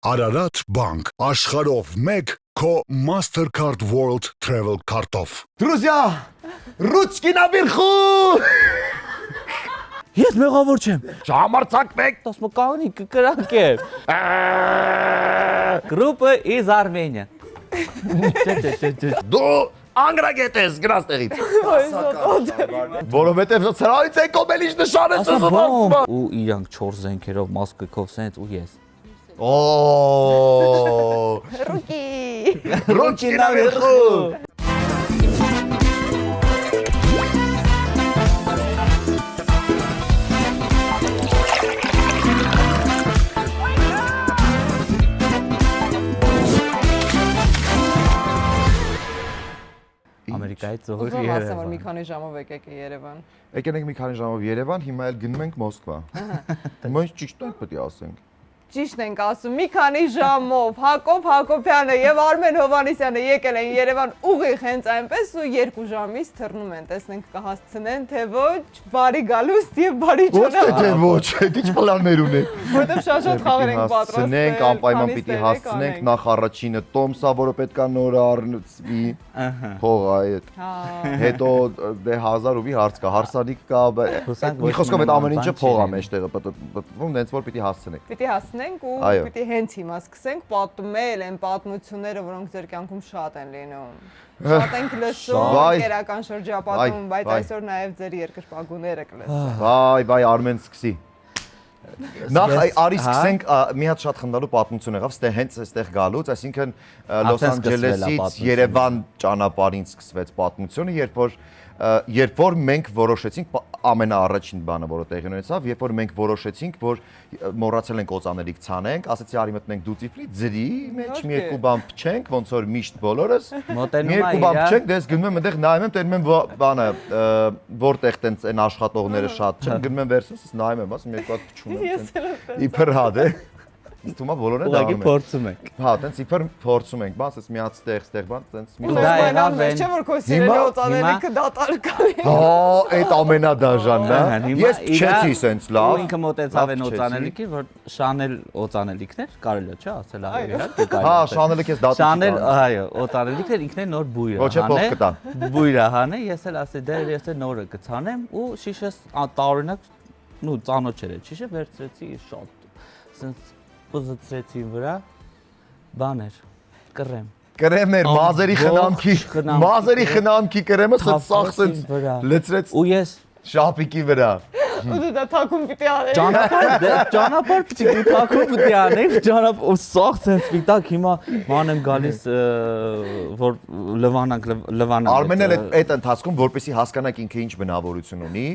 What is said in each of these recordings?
Ararat Bank, աշխարհով մեկ քո Mastercard World Travel Card-ով։ Друзья, ручки наверху! Ես մեղավոր չեմ։ Չհամարձակվեք։ Ասում կանի կկրանք է։ Группа из Armenia։ Դու անգրագետ ես գրած տեղից։ Որովհետև սրանից է կոմելիչ նշանը ծնվում։ Ու իրանք 4 զենքերով մասկով սենց ու ես։ Օ! Ռուկի наверху։ Ամերիկայից ծովի Ուզում ասեմ, որ Երևան։ մի քանի ժամով եկեք Երևան։ Եկել ենք մի քանի ժամով Երևան, հիմա էլ գնում ենք Մոսկվա։ Մենք ճիշտ ենք պետք է ասենք։ Ճիշտ ենք ասում, մի քանի ժամով Հակոբ Հակոբյանը եւ Արմեն Հովանեսյանը եկել են Երևան ուղիղ հենց այնպես ու 2 ժամից թռնում են, տեսնենք կհասցնեն թե ոչ, բարի գալուստ եւ բարի Ո՞նց թե ճանապարհ։ ոչ, ինչ պլաններ ունեք։ Որտեւ շատ խաղեր ենք պատրաստել։ Հասցնենք, անպայման պիտի հասցնենք նախ առաջինը Տոմսա, որը պետքա նոր առնվի։ Փողա այդ։ Հա։ Հետո դե 1000 ռուբլի հարց կա, հարսանիք կա, մի խոսքով այդ ամեն ինչը փող է մեջտեղը պատտվում, դենց որ պիտի հասցնենք։ Պիտի հասնենք ու Այո։ պիտի հենց հիմա սկսենք պատմել այն պատմությունները, որոնք ձեր կյանքում շատ են լինում։ Շատ ենք լսում Վայ։ քերական շրջապատում, Վայ, բայց վայ։ այսօր նաև ձեր երկրպագուները կլսեն։ Վայ, Արմեն սկսի։ Նախ արի սկսենք մի հատ շատ խնդալու պատմություն եղավ, ստե հենց այստեղ գալուց, այսինքն Լոս Արդեն սկսվել է Անջելեսից պատմությունը։ Երևան ճանապարհին սկսվեց պատմությունը, երբ որ մենք որոշեցինք ամենաառաջին բանը, որը տեղի ունեցավ, երբ որ մենք որոշեցինք, որ մոռացել ենք օծանելիք ցանենք, ասացի արի մտնենք դուծիֆլի, ձրի մեջ մի երկու բան փչենք, ոնց որ միշտ բոլորս։ Մոտենում Մի է երկու բան իրա։ փչենք, դες գնում եմ այնտեղ նայում եմ, տենում եմ բանը, որտեղ տենց այն աշխատողները շատ չեն, գնում եմ վերսս, նայում եմ, ասում երկու հատ փչում եմ։ Իբր հատ է։ Ստումա բոլորը դա Ուղղակի անում են։ փորձում ենք։ Հա, տենց իբր փորձում ենք, բաց էս մի հատ ստեղ բան, տենց մի Ու Դա դա եղավ եղավ են- չէ որ քո սիրելի Հիմա- օծանելիքը դատարկ է։ Հա, այդ ամենադաժանն Ահա, է։ հիմա Ես փչեցի սենց լավ։ Ու ինքը մոտեցավ լավ այն փչեցի։ օծանելիքի, որ շանել օծանելիքներ, կարելի է չէ ասել Այո։ իհարկե կարելի։ Հա, է ասել։ շանելը քեզ դատի։ Շանել, այո, օծանելիքներ ինքն է նոր բույրը Ոչ է փող կտա։ Բույրը հանե, ես էլ ասել դե ես էլ նորը կցանեմ ու շիշս տարօրինակ նու ծանոթ չէր, շիշը վերցրեցի շատ սենց պոզիցիայի վրա բաներ կռեմ։ Կրեմ էր մազերի խնամքի, խնամքի մազերի կրեմ։ խնամքի կրեմը սենց սաղ Թափվեցի սենց վրա։ լցրեց Ու ես շապիկի վրա։ Ու դու դա թակում պիտի անես։ ճանապարհ պիտի թակում պիտի անենք, ճանապարհ սաղ սենց սպիտակ հիմա ման եմ գալիս որ լվանանք Արմենն էլ այդ ընթացքում որպեսի հասկանաք ինքը ինչ բնավորություն ունի,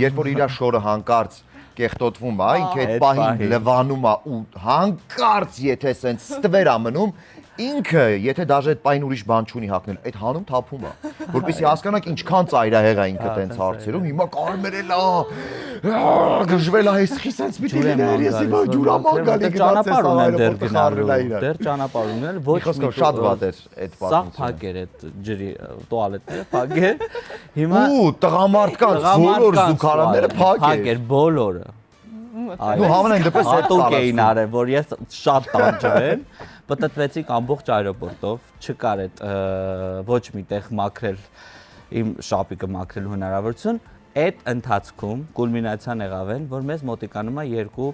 երբ որ իր շորը հանկարծ կեղտոտվում է, ինքը այդ Այդ պահին պահին։ լվանում է ու հանկարծ եթե սենց ստվեր է մնում, ինքը եթե դաժե այդ պահին ուրիշ բան չունի հակնել, այդ հանում թափում է, որպեսի հասկանաք ինչքան ծայրահեղ է ինքը տենց հարցերում, հիմա կարմերել է, գժվել է, էսի սենց պիտի լիներ, ես հիմա ջուրաման գալի ճանապարհ ունեն դեռ գնալու, գնալու, դեռ ճանապարհ ունեն, ոչ խոսքով շատ վատ էր այդ Սաղ պատմությունը։ փակ էր այդ ջրի տուալետները փակ էր։ Հիմա Ու տղամարդկանց բոլոր զուգարանները փակ էր։ բոլորը։ Դու համենայն դեպս այդ հատուկ էին արել, որ ես շատ տանջվեմ, պտտվեցինք ամբողջ այրոպորտով, չկար այդ ոչ միտեղ մաքրել իմ շապիկը մաքրելու հնարավորություն, այդ ընթացքում կուլմինացիան եղավ են, որ մեզ մոտիկանում է երկու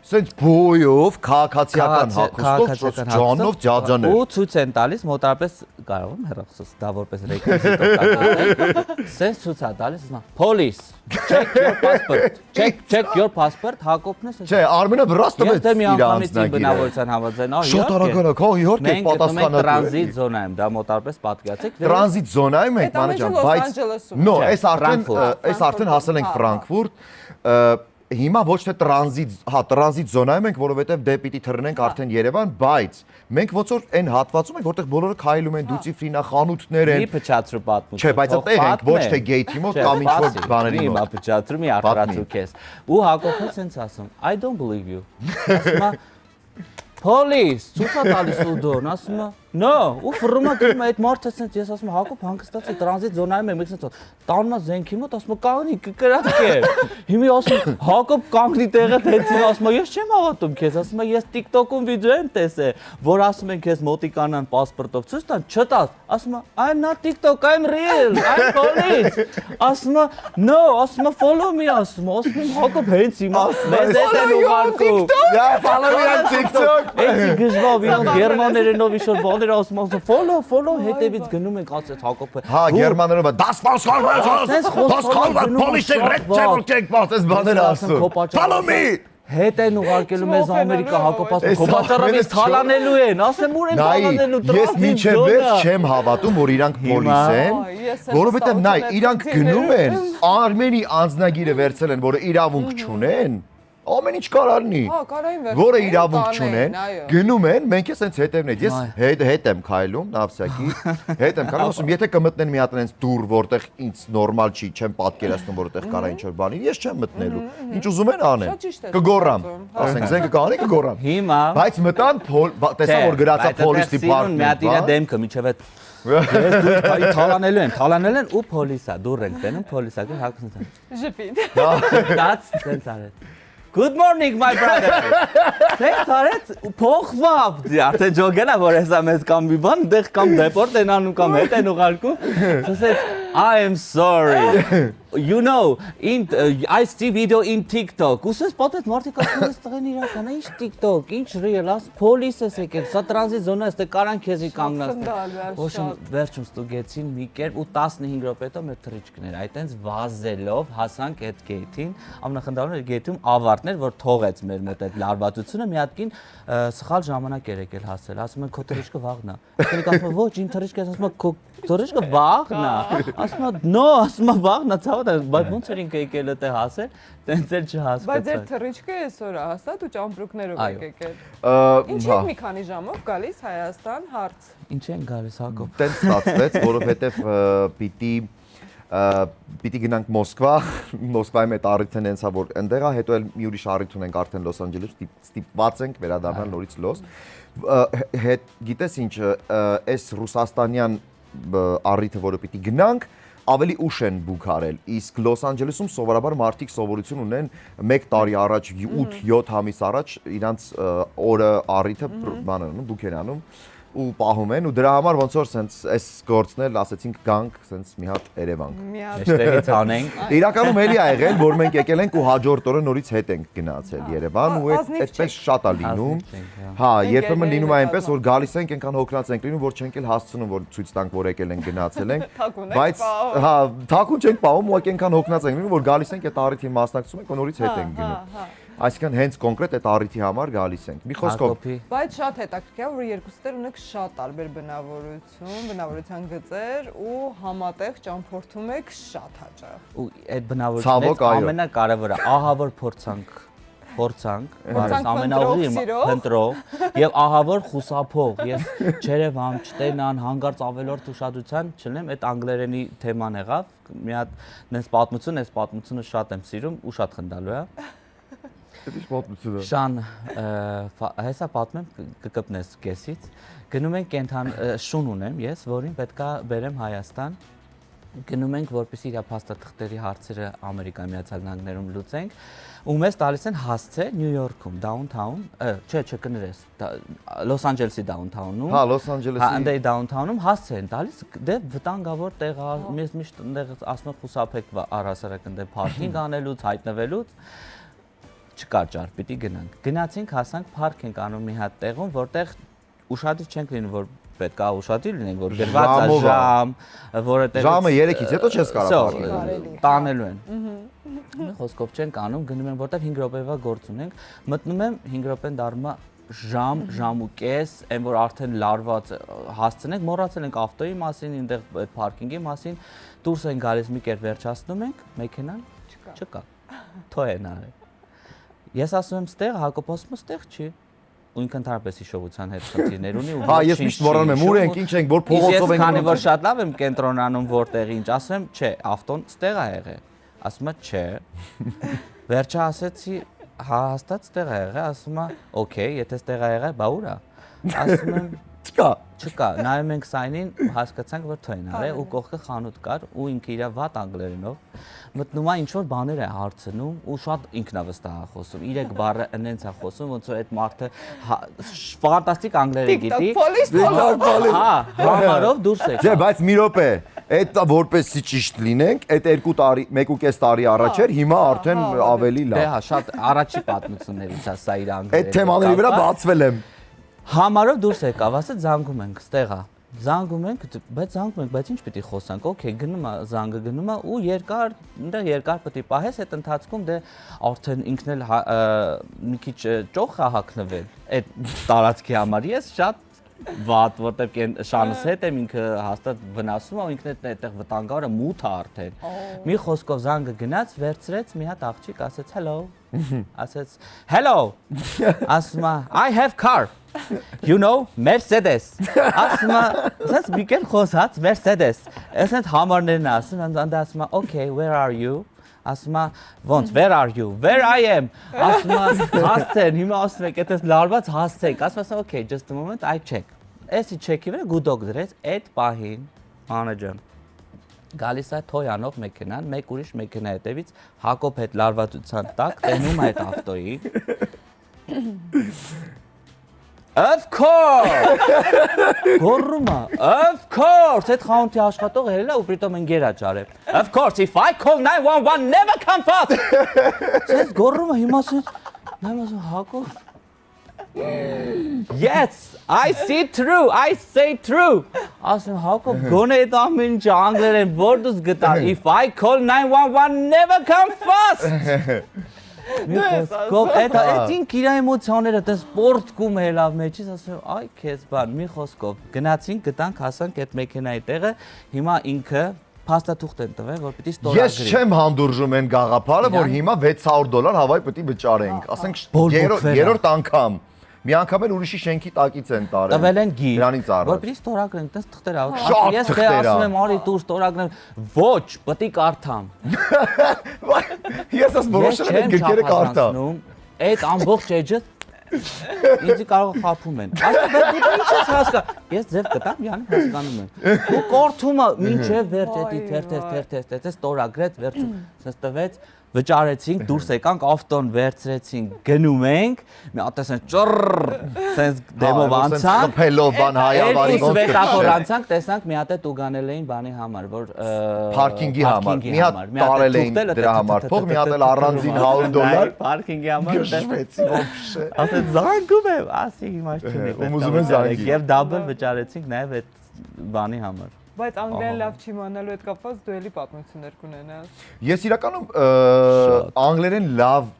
Սենց բոյով, քաղաքացիական հագուստով, ջանով ջաջան էր։ ու ցույց են տալիս մոտարապես կարող եմ հեռախոսս դա որպես ռեկվիզիտով կատարել։ Սենց ցույց է տալիս, ասում police check your passport, check your passport, Հակոբն է։ Չէ, Արմենը վրաս Ես տվեց դե մի իր անգամից իմ անձնագիրը։ բնավորության համաձայն, ահա Շատ արագ, հա, իհարկե մենք պատասխանատու։ տրանզիտ զոնայում, դա մոտարպես պատկացեք։ Տրանզիտ զոնայում ենք, Այդ ամենը մանեջան, Լոս բայց Անջելեսում նո, չէ, այս արդեն հասել ենք Ֆրանկֆուրտ։ Հիմա ոչ թե տրանզիտ զոնայում ենք, որովհետև դե պիտի թռնենք արդեն Երևան, բայց մենք ոնց որ այն հատվածում ենք, որտեղ բոլորը քայլում են, դուծիֆրինա խանութներ Մի են։ փչացրու պատմություն։ Չէ, բայց այդտեղ ենք, ոչ թե գեյթի մոտ կամ ինչ-որ բաների Հիմա մոտ։ փչացրու մի արտարացու քեզ։ Ու Հակոբն է սենց ասում, I don't believe you։ Ասում է police, ցույց է տալիս ու դոն, ասում է No, ու ֆռումա գնում է այդ մարդը ասենց ես ասում եմ Հակոբ հանգստացի տրանզիտ զոնայում եմ ասենց տաննա զենքի մոտ ասում կանգնի կկրակե հիմի ասում Հակոբ կանգնի տեղը դեցին ասում ես չեմ հավատում քեզ ասում ես TikTok-ում վիդեո եմ տեսել որ ասում են քեզ մոտիկանան паспортով ցույց տան չտաս ասում I'm not TikTok I'm real I'm police ասում no ասում follow me ասում Հակոբ հենց հիմա մեզ հետ են ուղարկում follow me on TikTok Էդի գժվավ իրոք գերմաներենով իշոր բաներ ասում follow հետևից գնում ենք ասած Հակոբը Հա գերմաներով das police red table check passes բաներ ասում follow me Հետ են ուղարկելու մեզ Ամերիկա Հակոբասը Քոբաճարով ես թալանելու են ասեմ ուր են թալանելու ես միջև վերջ չեմ հավատում որ իրանք պոլիս են որովհետև նայ իրանք գնում են Արմենի անձնագիրը վերցել են որը իրավունք չունեն ամեն ինչ կարող լինի որը իրավունք չունեն գնում են մենք ես հենց հետևն ես հետ եմ քայլում նավսյակի հետ եմ քայլում ասում եթե կմտնեն մի հատ այնց դուր որտեղ ինձ նորմալ չի չեմ պատկերացնում որտեղ կարա ինչ որ բանի ես չեմ մտնելու ինչ ուզում են անեն կգոռամ ասենք զենքը կանի կգոռամ հիմա բայց մտան տեսա որ գրածա police department մի հատ իր դեմքը միջև այդ ես դու թալանելու են ու պոլիսա դուր ենք տենում պոլիսա հակնած ժպիտ That's sense Good morning my brother Sense արեց փոխվավ արդեն ջոգելա որ հեսա մեզ կամ մի բան դեղ կամ դեպորտ են անում կամ հետ են ուղարկում ասես I am sorry You know I see video in TikTok Ուսես պատետ մարդիկ ասում ես տղեն իրական ինչ TikTok ինչ real աս police-ս եկել սա տրանզիտ զոնա է կարան քեզի կանգնած Ոշն վերջում ստուգեցին մի կերպ ու 15 րոպե հետո մեր թռիչքներ այտենց վազելով հասանք այդ գեյթին ամենախնդրալն էր գեյթում ավարտներ որ թողեց մեր մոտ այդ լարվածությունը մի հատ կին սխալ ժամանակ էր եկել հասել ասում են քո թռիչքը վաղն է Քնիկ ասում ոչ իմ թռիչքը ասում քո թռիչքը վաղն է ասում no ասում վաղն է ցավոտ բայց ոնց էր ինքը եկել այդտեղ հասել տենց էլ չհասկացա Բայց այդ թռիչքը այսօր է հաստատ ու ճամպրուկներով եք եկել Ինչ եք մի քանի ժամով գալիս Հայաստան հարց Ինչ են գալիս Հակոբ Տենց ստացվեց որովհետև պիտի գնանք Մոսկվա Մոսկվայում այդ առիթն հենցա որ այնտեղ է հետո էլ մի ուրիշ առիթ ունենք արդեն Լոս Անջելես ստիպված ենք վերադառնալ նորից Լոս հետ գիտես ինչ այս ռուսաստանյան առիթը որը պիտի գնանք ավելի ուշ են բուք արել իսկ Լոս Անջելեսում սովորաբար մարդիկ սովորություն ունեն 1 տարի առաջ 8-7 ամիս առաջ իրանց օրը առիթը բան անում բուք են անում ու պահում են ու դրա համար ոնց որ սենց այս գործնել ասեցինք գանք սենց մի հատ Երևան Այստեղից անենք իրականում էլի ա եղել որ մենք եկել ենք ու հաջորդ օրը նորից հետ ենք գնացել Երևան ու այդպես շատ ա լինում հա երբեմն լինում է այնպես որ գալիս ենք այնքան հոգնած ենք լինում որ չենք էլ հասցնում որ ցույց տանք որ եկել ենք գնացել ենք բայց հա թակուն չենք պահում ու այնքան հոգնած ենք լինում որ գալիս ենք այդ առիթի մասնակցում ենք ու նորից հետ ենք գնում Այսինքն հենց կոնկրետ այդ առիթի համար գալիս ենք։ Մի խոսքով։ Բայց շատ հետաքրքիր է, որ երկուստեր ունեք շատ տարբեր բնավորություն, բնավորության գծեր ու համատեղ ճամփորդում եք շատ հաճախ։ Ու այդ բնավորությունից ամենակարևորը ահա որ փորձանք, բայց ամենաուղի փնտրող եւ ահա որ խուսափող։ Ես չերևամ, չտենան, հանգարց ավելորդ ուշադրության չնեմ, այդ անգլերենի թեման եղավ։ Մի հատ նես պատմություն, այս պատմությունը շատ եմ սիրում ու շատ խնդալու է։ Ինչ պատմություն է։ Շան, հեսա պատմեմ կկպնես կեսից։ Գնում ենք կենթան շուն ունեմ ես, որին պետքա բերեմ Հայաստան։ Գնում ենք, որպեսզի իր փաստաթղթերի հարցերը Ամերիկայի Միացյալ Նահանգներում լուծենք, ու մեզ տալիս են հասցե Նյու Յորքում, downtown, չէ, կներես, Լոս Անջելեսի downtown-ում։ Հա, Լոս Անջելեսի։ Հա, այնտեղ downtown-ում հասցե են տալիս, դե վտանգավոր տեղ է, մեզ միշտ այնտեղ ասում խուսափեք առհասարակ այնտեղ parking անելուց, հայտնվելուց։ Չկար ճար, պիտի գնանք։ Գնացինք, հասանք, park ենք անում մի հատ տեղում, որտեղ ուշադիր չենք լինում, որ պետք է ուշադիր լինենք, որ գրված է ժամ, որը տեղից ժամը 3-ից հետո չես կարող տանելու են։ Խոսքով չենք անում, գնում են, որտեղ 5 րոպեվա գործ ունենք, մտնում եմ 5 րոպեն դառնում է ժամ ու կես, այն որ արդեն լարված հասցնենք, մոռացել ենք ավտոյի մասին, այնտեղ այդ parking-ի մասին, դուրս են գալիս մի կերպ վերջացնում ենք, մեքենան չկա։ Թո են արել։ Ես ասում եմ ստեղ, Հակոբ ասում է ստեղ չի։ Ու ինքն ընդհանրապես հիշողության հետ խնդիրներ ունի ու հա ես միշտ մոռանում եմ ուր ենք, ինչ ենք, որ փողոցով ենք։ Ես քանի որ շատ լավ եմ կենտրոնանում որտեղ ինչ, ասում եմ, չէ, ավտոն ստեղ է եղել։ Ասում է, չէ։ Վերջը ասեցի, հա հաստատ ստեղ է եղել, ասում է, օքեյ, եթե ստեղ է եղել, բա ուր է։ Ասում եմ, Չկա, նայում ենք սայնին, հասկացանք, որ թույն արել ու կողքը խանութ կար ու ինքը իր վատ անգլերենով մտնում է ինչ որ բաներ է հարցնում ու շատ ինքնավստահ է խոսում։ 3 բառը ինենց է խոսում, ոնց որ այդ մարդը ֆանտաստիկ անգլերեն գիտի։ Հա, համարով դուրս է։ Չէ, բայց մի րոպե, այդ որպեսի ճիշտ լինենք, այդ 2 տարի, 1.5 տարի առաջ էր, հիմա արդեն ավելի Դե լավ։ հա, շատ առաջի պատմություններից է սա իր անգլերենը։ Այդ թեմաների վրա բացվել եմ։ Համարով դուրս եկավ, ասեց զանգում ենք, ստեղա։ Զանգում ենք, բայց ինչ պիտի խոսանք։ Okay, գնում է, զանգը գնում է ու երկար պիտի պահես, այդ ընթացքում դե արդեն ինքն էլ մի քիչ ճոխ է հագնվել այդ տարածքի համար։ Ես շատ վատ, որտեղ շանս հետ եմ ինքը հաստատ վնասում է ու ինքն էլ այդտեղ վտանգավորը մութ է արդեն։ Մի խոսքով զանգը գնաց, վերցրեց մի հատ աղջիկ, ասեց hello։ Ասեց hello։ Ասում է I have car։ You know, Mercedes։ Ասում է, ասես մի կեր խոսած Mercedes։ Այսինքն համարներն ասում, անդա ասում է okay, where are you։ Ասում է ոնց where are you, where I am։ Ասում է հասցեն, հիմա ասում եք, այդպես լարված հասցեք։ Ասում է okay, just a moment, I check։ Էսի check-ի վրա գուդոկ դրեց, այդ պահին մանեջեր գալիս է թոյանով մեքենան, մեկ ուրիշ մեքենա հետևից Հակոբ հետ լարվածության տակ տենում է այդ ավտոյի։ Of course։ Գոռումա, of course։ Այդ խանութի աշխատողը հելել է ու պրիտոմ ընկեր է ճարել։ Of course, if I call 911 never come fast։ Այդ գոռումա հիմա ասում Հակոբ Yes, I see true, I say true։ Ասում Հակոբ գոնե այդ ամեն ինչ անգլերեն որտուս գտա։ If I call 911 never come fast։ Մի խոսքով այդ ինք իր էմոցիաները այդպես սպորտկում հելավ մեջից, ասում այ քեզ բան, մի խոսքով գնացինք, գտանք, հասանք այդ մեքենայի տեղը, հիմա ինքը փաստաթուղթ են տվել, որ պիտի ստորագրի։ Ես չեմ հանդուրժում այն գաղափարը, որ հիմա $600 հավայ պիտի վճարենք, ասենք երրորդ անգամ։ Մի անգամ էլ ուրիշի շենքի տակից են տարել։ Տվել են գիր, դրանից առաջ։ որ պիտի ստորագրենք, տես թղթեր ա։ Շատ Ես թղթեր ա։ ասում եմ արի դու ստորագրեմ, ոչ, պիտի կարդամ։ Ես ասում որոշել եմ գրքերը կարդամ։ Այդ ամբողջ էջը ինձ կարող խափում են։ Ասում եմ դու ինչ ես հասկա։ Ես ձև կտամ, յանի հասկանում եմ։ Ու կորթումը մինչև վերջ էդի թերթ ստորագրեց, վերջում ստվեց վճարեցինք, դուրս եկանք, ավտոն վերցրեցինք, գնում ենք, մի հատ ասենք ճռ, սենց դեմով անցանք, խփելով բան հայավարի ոնց սվետաֆոր անցանք, տեսանք մի հատ է տուգանել էին բանի համար, որ Փարքինգի համար, մի հատ տարել էին դրա համար, թող մի հատ էլ առանձին $100 Փարքինգի համար, շվեցի ոբշե։ ասեց զանգում եմ, ասի հիմա չունի։ Ուզում եմ զանգի։ Եվ դաբլ վճարեցինք նաև այդ բանի համար։ Բայց անգլերեն լավ չիմանալու հետ կապված դու էլի պատմություններ կունենաս։ Ես իրականում անգլերեն լավ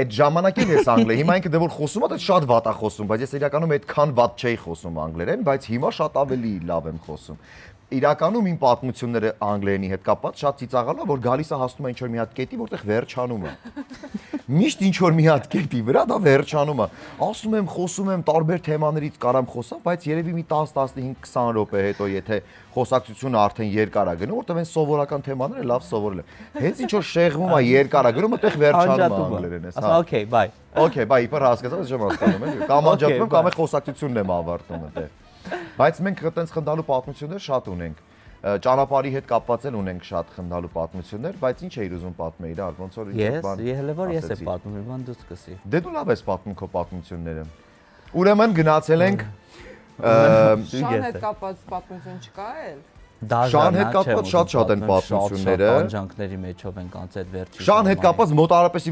այդ ժամանակին ես անգլեր, հիմա ինքը դե որ խոսում է, դա շատ վատ է խոսում, բայց ես իրականում այդքան վատ չէի խոսում անգլերեն, բայց հիմա շատ ավելի լավ եմ խոսում։ Իրականում իմ պատմությունները անգլերենի հետ կապված շատ ծիծաղալու է, որ գալիս է հասնում է ինչ որ մի հատ կետի, որտեղ վերջանում է։ Միշտ ինչ որ մի հատ կետի վրա դա վերջանում է։ Ասում եմ, խոսում եմ, տարբեր թեմաներից կարամ խոսամ, բայց երևի մի 10-15-20 րոպե հետո եթե խոսակցությունը արդեն երկար է գնում, որտեղ այն սովորական թեմաները լավ սովորել եմ։ Հենց ինչ որ շեղվում է երկար է գնում, այդտեղ վերջանում է անգլերենս, հա։ Okay, bye։ Okay, bye, իբր հասկացա, չեմ հասկանում, էլի։ Կամ անջատում եմ, կամ է խոսակցությունն եմ ավարտում այդտեղ։ Բայց մենք այտենց խնդալու պատմություններ շատ ունենք։ Ճանապարհի հետ կապված էլ ունենք շատ խնդալու պատմություններ, բայց ինչ էիր ուզում պատմել, իրար, ոնց որ Ես հələ որ ես եմ պատմում, բան դու սկսի։ Դե դու լավ ես պատմում քո պատմությունները։ Ուրեմն գնացել ենք Շան հետ կապված պատմություն չկա էլ։ Շան հետ կապված շատ են պատմությունները։ Բանջանքների մեջով ենք անց այդ վերջի։ Շան հետ կապված մոտարապես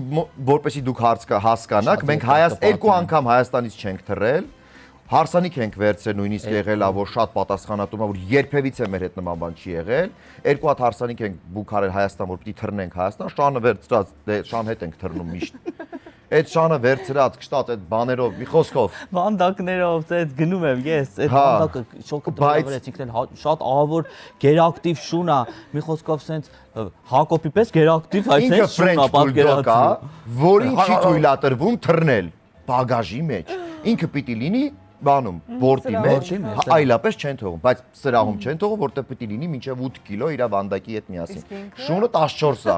որպեսի դուք հասկանաք, մենք երկու անգամ Հայաստանից չենք թռել։ Հարսանիք ենք վերցրել, նույնիսկ եղել է, որ շատ պատասխանատու է, որ երբևիցե մեր հետ նման բան չի եղել։ Երկու հատ հարսանիք ենք բուքարել Հայաստան, որ պիտի թռնենք Հայաստան, շանը վերցրած, դե շան հետ ենք թռնում միշտ։ Այդ շանը վերցրած, կշտած այդ բաներով, մի խոսքով։ Վանդակներով այդ գնում եմ ես, այդ վանդակը շոկը դրվեց ինքն էլ շատ ահավոր գերակտիվ շուն է, մի խոսքով սենց Հակոբի պես գերակտիվ, այսինքն շուն է պատկերացնում, որին չի թույլատրվում թռնել բագաժի մեջ։ Ինքը պիտի լինի բանում, բորտի մեջ, Բորտի մեջ, այլապես չեն թողում, բայց սրահում չեն թողում, որտեղ պետք է լինի մինչև 8 կիլո իր վանդակի հետ միասին։ Շունը 14 է։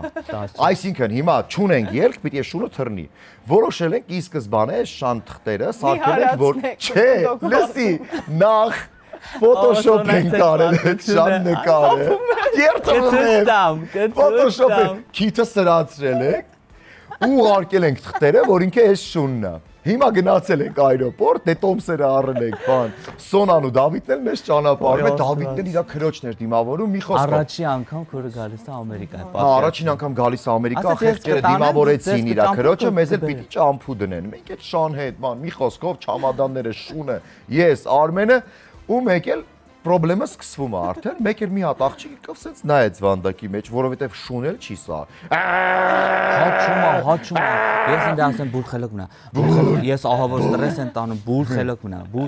Այսինքն հիմա չունենք ելք, պետք է շունը թռնի։ Որոշել ենք ի սկզբանե շան թղթերը սարքել ենք, որ չէ, լսի, նախ Photoshop ենք կարել այդ շան նկարը։ Երթում Photoshop-ը քիթը սրացրել ենք ու ուղարկել ենք թղթերը, որ ինքը այս շունն է։ Հիմա գնացել ենք այրոպորտ, դե Տոմսերը առել ենք, բան։ Սոնան ու Դավիթն էլ մեզ ճանապարհում է, Դավիթն էլ իր քրոջն էր դիմավորում, մի խոսքով։ Առաջի անգամ քուրը գալիս է Ամերիկա։ Հա, առաջին անգամ գալիս է Ամերիկա, խեղճերը դիմավորեցին իր քրոջը, մեզ էլ պիտի ճամփու դնեն։ Մենք այդ շան հետ, բան, մի խոսքով չամադանները, շունը, ես, Արմենը ու մեկ էլ Պրոբլեմը սկսվում է արդեն, մեկ էլ մի հատ աղջիկ եկավ սենց նայեց վանդակի մեջ, որովհետև շունել չի սա։ Հաչում է։ Ես ինձ ասեմ բուր խելոք մնա։ Ես ահա որ ստրես եմ տանում բուր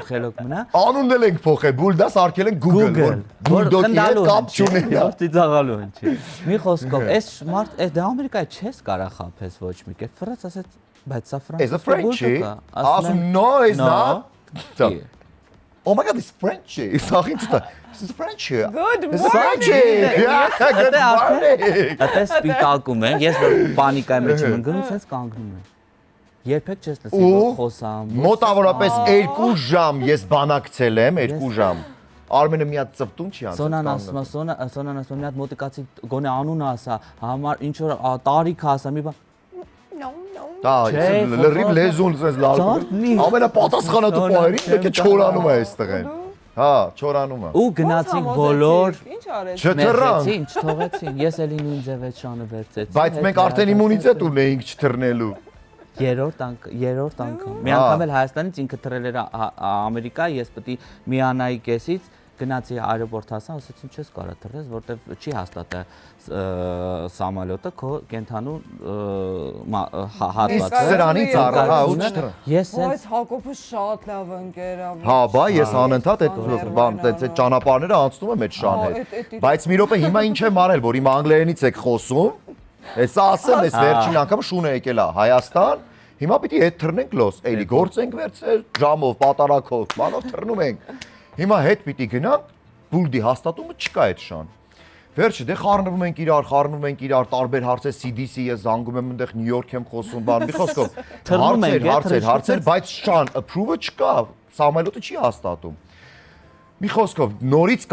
խելոք մնա։ Անունն էլ ենք փոխել, բուլդաս արկել ենք Google, որ բուլդոկի հետ կապ չունի։ Ծիծաղալու են չի։ Մի խոսքով, այս մարդ, այս դե Ամերիկայի չես կարող խափես ոչ մի կերպ։ Ֆրանս ասեց, բայց սա Is a Ֆրանսիա Frenchie? Ասում no, it's not. Oh my God, it's Frenchy. It's Frenchy. Good It's morning. Frenchy. Yeah, good morning. Այդպես սպիտակում են, ես որ պանիկայի մեջ եմ ընկնում, sense կանգնում եմ։ Երբեք չես լսի որ խոսամ։ Մոտավորապես 2 ժամ ես բանակցել եմ, 2 ժամ։ Արմենը մի հատ ծպտուն չի անցել։ Սոնան ասում մի հատ մոտիկացի գոնե անունը ասա, համար ինչ որ տարիք ասա, մի բան Դա լրիվ լեզուն sense լավ։ Ամենապատասխանատու պահերին եկե չորանում է այստեղ են։ Հա, չորանում է։ ու գնացինք բոլոր Ինչ արեց։ Չթռան։ չթողեցին, ես էլի նույն ձև այդ շանը վերցեցի։ Բայց մենք արդեն իմունիտետ ունեինք չթռնելու։ երրորդ անգամ։ Մի անգամ էլ Հայաստանից ինքը թռել էր Ամերիկա, ես պետք է միանայի կեսից գնացի այրոպորտ հասա, ասեցին չես կարող թռես, որտեվ չի հաստատը սամալյոտը քո կենթանու հատվածը։ Սրանից առա, հա, ու չթռա։ Ես Բայց Հակոբը շատ լավ ընկեր է։ Հա, բա ես անընդհատ այդ բան, այդ ճանապարհները անցնում եմ այդ շան հետ։ Բայց մի րոպե հիմա ինչ եմ արել, որ հիմա անգլերենից եք խոսում։ Էսա ասեմ, էս վերջին անգամ շունը եկել է Հայաստան։ Հիմա պիտի հետ թռնենք լոս, էլի գործ ենք վերցել, ժամով, պատարակով, բանով թռնում ենք։ Հիմա հետ պիտի գնանք, բուլդի հաստատումը չկա այդ շան։ Վերջը դե խառնվում ենք իրար, տարբեր հարցեր, CDC ես զանգում եմ այնտեղ Նյու Յորք եմ խոսում, բան, մի խոսքով։ Հարցեր, բայց շան approve-ը չկա, Սամալյոտը չի հաստատում։ Մի խոսքով նորից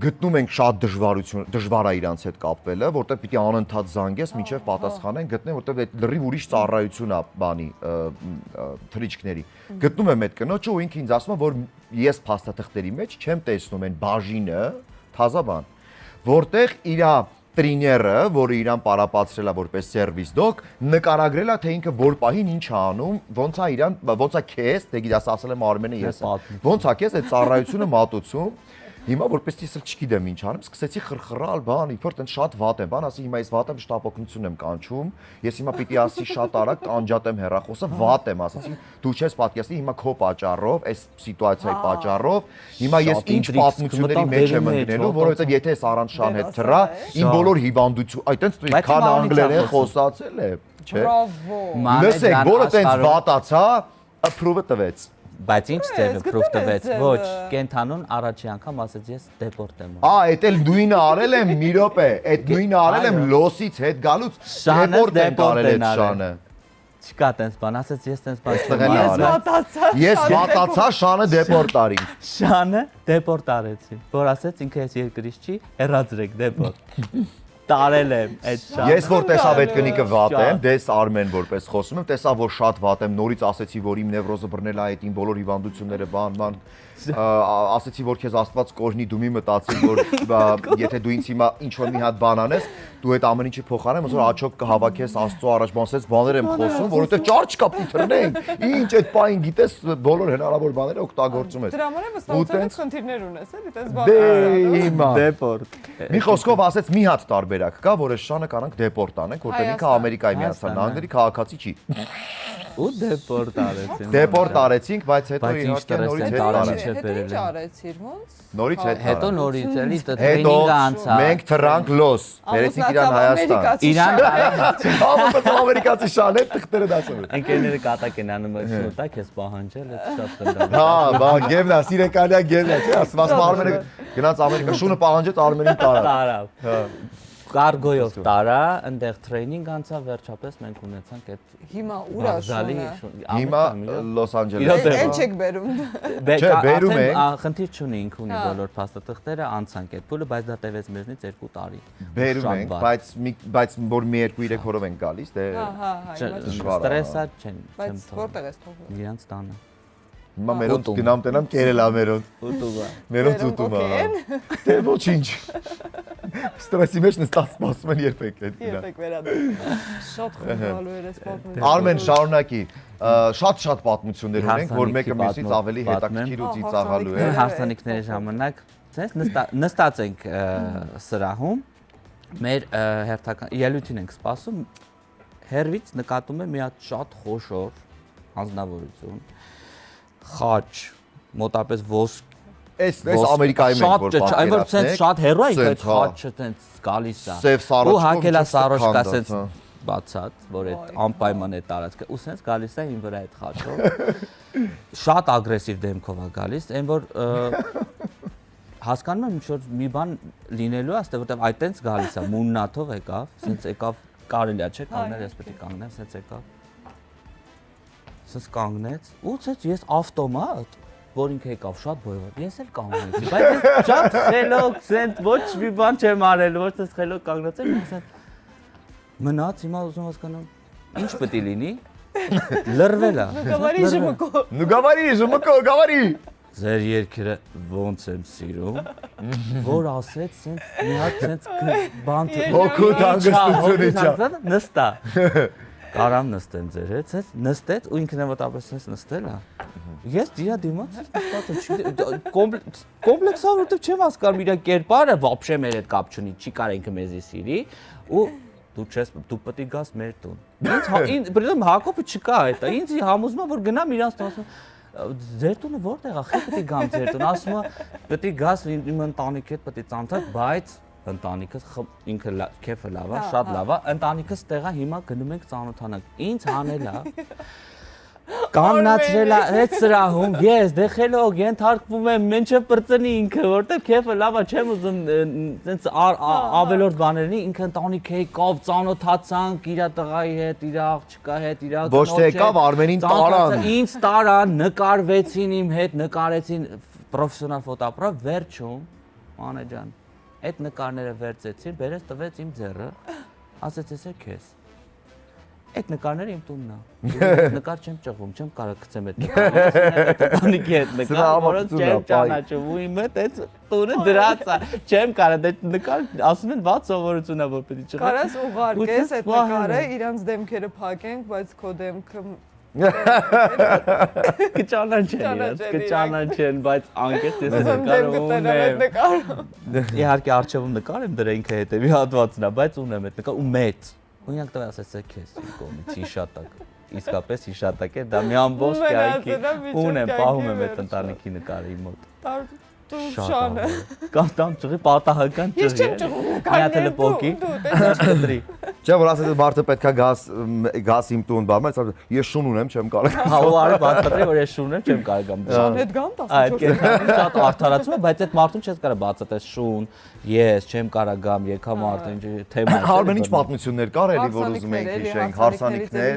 գտնում ենք շատ դժվար է իրանց հետ կապվելը, որտեղ պիտի անընդհատ զանգես, մինչև պատասխանեն, գտնեն, որտեղ այդ լրիվ ուրիշ ծառայություն է բանի թրիչքների։ Գտնում եմ այդ կնոջը ու ինքը ինձ ասում է, որ ես փաստաթղթերի մեջ չեմ տեսնում այն բաժինը, թազա բան, որտեղ իր տրիները, որը իրան պարապացրել է որպես սերվիս դոկ, նկարագրել է թե ինքը որ պահին ինչ է անում, ոնց է քեզ, դե գիտես ասել եմ Արմենը ես, ոնց է քեզ այդ ծառայությունը մատուցում, հիմա որպես ես էլ չգիտեմ ինչ անեմ, սկսեցի խրխռալ, բան, իբր տենց շատ վատ եմ, բան, ասի հիմա ես վատ եմ, շտապօգնություն եմ կանչում, ես հիմա պիտի ասի շատ արագ կանջատեմ հեռախոսը, վատ եմ, ասեցի, դու չես պատկերացնի հիմա քո պատճառով, այս սիտուացիայի պատճառով, հիմա ես ինչ պատմությունների մեջ եմ ընկնելու, որովհետև եթե ես առանց շան հետ թռա, իմ բոլոր հիվանդություն, այ տենց քան անգլերեն խոսացել է, չէ։ Բրավո։ Լսեք, որը տենց վատացա, approve-ը տվեց։ Բայց ինչ ձևը proof տվեց, ոչ, կենթանուն առաջի անգամ ասեց ես դեպորտ եմ։ Էդ էլ նույնը արել եմ մի րոպե, այդ նույնը արել եմ լոսից հետ գալուց, դեպորտ եմ արել այդ շանը։ Չկա տենց բան, ասեց ես տենց բան։ Ես վատացա, շանը դեպորտ արին։ Շանը դեպորտ արեցի, որ ասեց ինքը ես երկրից չի, հեռացրեք դեպորտ։ Տարել եմ այդ շանը։ Ես որ տեսավ այդ կնիկը վատ եմ, դες Արմեն որպես խոսում եմ, տեսավ որ շատ վատ եմ, նորից ասեցի որ իմ նևրոզը բռնել է այդ իմ բոլոր հիվանդությունները, բան, ասեցի որ քեզ Աստված կօրհնի, դու մի մտածիր որ եթե դու ինձ հիմա ինչ որ մի հատ բան անես, դու այդ ամեն ինչը փոխանեմ, ոնց որ աչոք կհավաքես Աստծո առաջ, բանսեց բաներ եմ խոսում, որովհետև ճար չկա պիտի թռնենք։ Ինչ այդ պայն գիտես բոլոր հնարավոր բաները օգտագործում ես։ Դրա համար է վստահությունից խնդիրներ ունես, էլի, տես Դե հիմա դեպորտ։ մի խոսքով ասեց մի հատ տարբերակ կա, որ այս շանը կարանք դեպորտ անենք, որտեղ ինքը Ամերիկայի Միացյալ Նահանգների քաղաքացի չի։ Ու դեպորտ արեցին։ Դեպորտ արեցինք, բայց հետո Բայց ինչ իհարկե նորից տրես հետ են տարա։ տալի, չէ, Հետո բերել ինչ են։ արեցիր ոնց։ Նորից հետ Հետո տարա։ նորից էլի Հետո տրեյնինգ անցա։ մենք թռանք լոս, բերեցինք իրան Հայաստան։ Իրան Ամուսնացած ամերիկացի շան հետ թղթերը դասում են։ ընկերները կատակ են անում շուտա քեզ պահանջել, դա շատ տնտեսական։ Հա, բա գևնա, սիրեկանյա գևնա, չէ՞, ասում Արմենը գնաց Ամերիկա, շունը պահանջեց Արմենին տարա։ Տարավ։ Հա։ Կարգոյով տարա, այնտեղ տրեյնինգ անցա, վերջապես մենք ունեցանք այդ Հիմա ուր է շունը։ Հիմա Լոս Անջելես։ Իրոք Էլ չեք բերում։ Չէ, բերում ենք։ Խնդիր չունի, ինք ունի բոլոր փաստաթղթերը, անցանք այդ փուլը, բայց դա տևեց մեզնից 2 տարի։ Բերում ենք, բայց որ մի 2-3 օրով ենք գալիս, դե Հա, հիմա դժվար է։ Ստրեսա չեն բայց որտեղ ես թողում։ Իրանց տանը։ Հիմա մերոնց գնամ տենամ կերել ա մերոնց։ Ուտուբա։ Մերոնց ուտում ա։ Դե ոչինչ։ Ստրեսի մեջ նստած սպասում են երբեք այդ դրա։ Երբեք վերադառնում։ Շատ խնդալու էր այս պատմությունը։ Արմեն շարունակի։ Շատ պատմություններ ունենք, որ մեկը մյուսից ավելի հետաքրքիր ու ծիծաղալու է։ Հարսանիքների ժամանակ ցես նստած ենք սրահում, մեր հերթական ելույթին ենք սպասում, հերվից նկատում եմ մի հատ շատ խոշոր անձնավորություն, խաչ, մոտապես ոսկ Այս Ամերիկայի մենք որ պատկերացնենք։ Այն որ ցենց շատ հերո է այդ խաչը ցենց գալիս է։ Սև սարոջկով ու հակելա սարոջկա քանդած, ցենց հա։ բացած, որ այդ անպայման է տարածքը, ու ցենց գալիս է ին վրա այդ խաչով։ Շատ ագրեսիվ դեմքով է գալիս, այն որ հասկանում եմ ինչ որ մի բան լինելու է, աստե որտեվ այդ տենց գալիս է, մուննաթով եկավ, ցենց եկավ կարելի է, չէ՞, կանգնել, ես պետք է կանգնեմ, ցենց եկավ։ Ցենց կանգնեց, ու ցենց ես ավտոմատ որ ինքը եկավ շատ բոյով, ես էլ կանգնեցի, բայց ես շատ խելոք, ցենց ոչ մի բան չեմ արել, ոչ թե խելոք կանգնեցել, ես մնաց, հիմա ուզում հասկանամ, ինչ պետք է լինի, լրվել է։ Գավարի ժմկո։ Ну говори, Жмко, говори։ Ձեր երկերը ոնց եմ սիրում, որ ասեց, ցենց մի հատ ցենց բան Հոգու հանգստությունից։ նստա։ Կարամ նստեմ ձեր հետ, ցենց նստեց ու ինքնավատապես ցենց նստել է։ Ես դիա դիմաց նստած կոմպլեքսով որտեվ չեմ հասկանում իր կերպարը, вообще մեր հետ կապ չունի, չի կարող ինքը մեզի սիրի ու դու պետք է գաս մեր տուն։ Ինձ բրդեմ Հակոբը չկա այդ, ինձ համոզում է որ գնամ իրանց տուն, ասում ձեր տունը որտեղ է, խի պետք է գամ ձեր տուն, ասում է պետք է գաս իմ ընտանիքի հետ պետք է ծանոթանալ, բայց ընտանիքս ինքը քեֆը լավ է, շատ լավ է, ընտանիքս տեղա հիմա գնում ենք ծանոթանանք։ Ինչ անել է։ Կանգնացրել է այդ սրահում, ես դե խելոք ենթարկվում եմ, մենչև պրծնի ինքը, որտեվ քեֆը լավ է, չեմ ուզում այնց ավելորդ բաներնի, ինքը ընտանիք եկավ, ծանոթացանք իր տղայի հետ, իր աղջկա հետ, իր Ոչ թե եկավ Արմենին տարան։ Ինձ տարան, նկարվեցին իմ հետ, նկարեցին պրոֆեսիոնալ ֆոտոապարատ, վերջում, Անե ջան, այդ նկարները վերցեցին, բերեց տվեց իմ ձեռը, ասեց էս է քեզ։ Այդ նկարները իմ տունն է։ Նկար չեմ ճղվում, չեմ կարող գցեմ այդ նկարը։ Տանիքի հետ նկար, որոնց չեմ ճանաչում ու իմ հետ այդ տունը դրած է։ Չեմ կարող այդ նկար, ասում են ված սովորություն է որ պետք է ճղել։ Կարաս ուղարկես այդ նկարը, իրանց դեմքերը փակենք, բայց քո դեմքը կճանաչեն, բայց անկեղծ ես այդ նկարը ունեմ։ Իհարկե արխիվում նկար եմ դրա ինքը հետևի հատվածն է, բայց ունեմ այդ նկար ու մեծ։ Ունենք տվել ասեցի քեզ կողմից հիշատակ։ Իսկապես հիշատակ է, դա մի ամբողջ կյանքի ունեմ, պահում եմ այդ ընտանիքի նկարը իմ մոտ։ Շանը։ Կամ ճղի պատահական ճղի։ Ես չեմ ճղում նկարները պոկի։ Դու Չէ, որ ասես մարդը պետքա գաս իմ տուն բան, բայց ես շուն ունեմ, չեմ կարող։ Հա ու արի բացատրի որ ես շուն ունեմ, չեմ կարող գամ։ Շան հետ գամ 14։ Այդ կերպարը շատ արդարացում է, բայց այդ մարդուն չես կարող բացատրես շուն, ես չեմ կարող գամ, եկա մարդը ինչ թեմա է։ Արմեն ինչ պատմություններ կար էլի, որ ուզում ենք հիշենք, հարսանիքներ,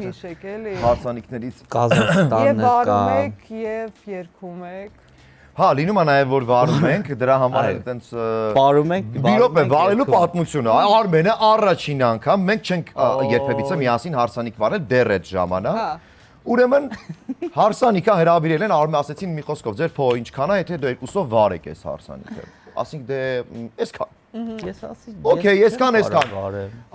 հարսանիքներից Կազախստանը Եվ կա։ վարում եք եւ երգում եք։ Հա, լինում է նաև որ վարում ենք, դրա համար էլ այտենց Պարում ենք, բիրոպ է վարելու պատմությունը։ Արմենը առաջին անգամ մենք չենք երբևիցե միասին հարսանիք վարել դեռ այդ ժամանակ։ Հա։ Ուրեմն հարսանիքա հրավիրել են, Արմեն ասեցին մի խոսքով, ձեր փո ինչքան է, եթե դու երկուսով վարեք այս հարսանիքը։ Ասինք դե այսքան։ Ես ասի։ Okay, այսքան։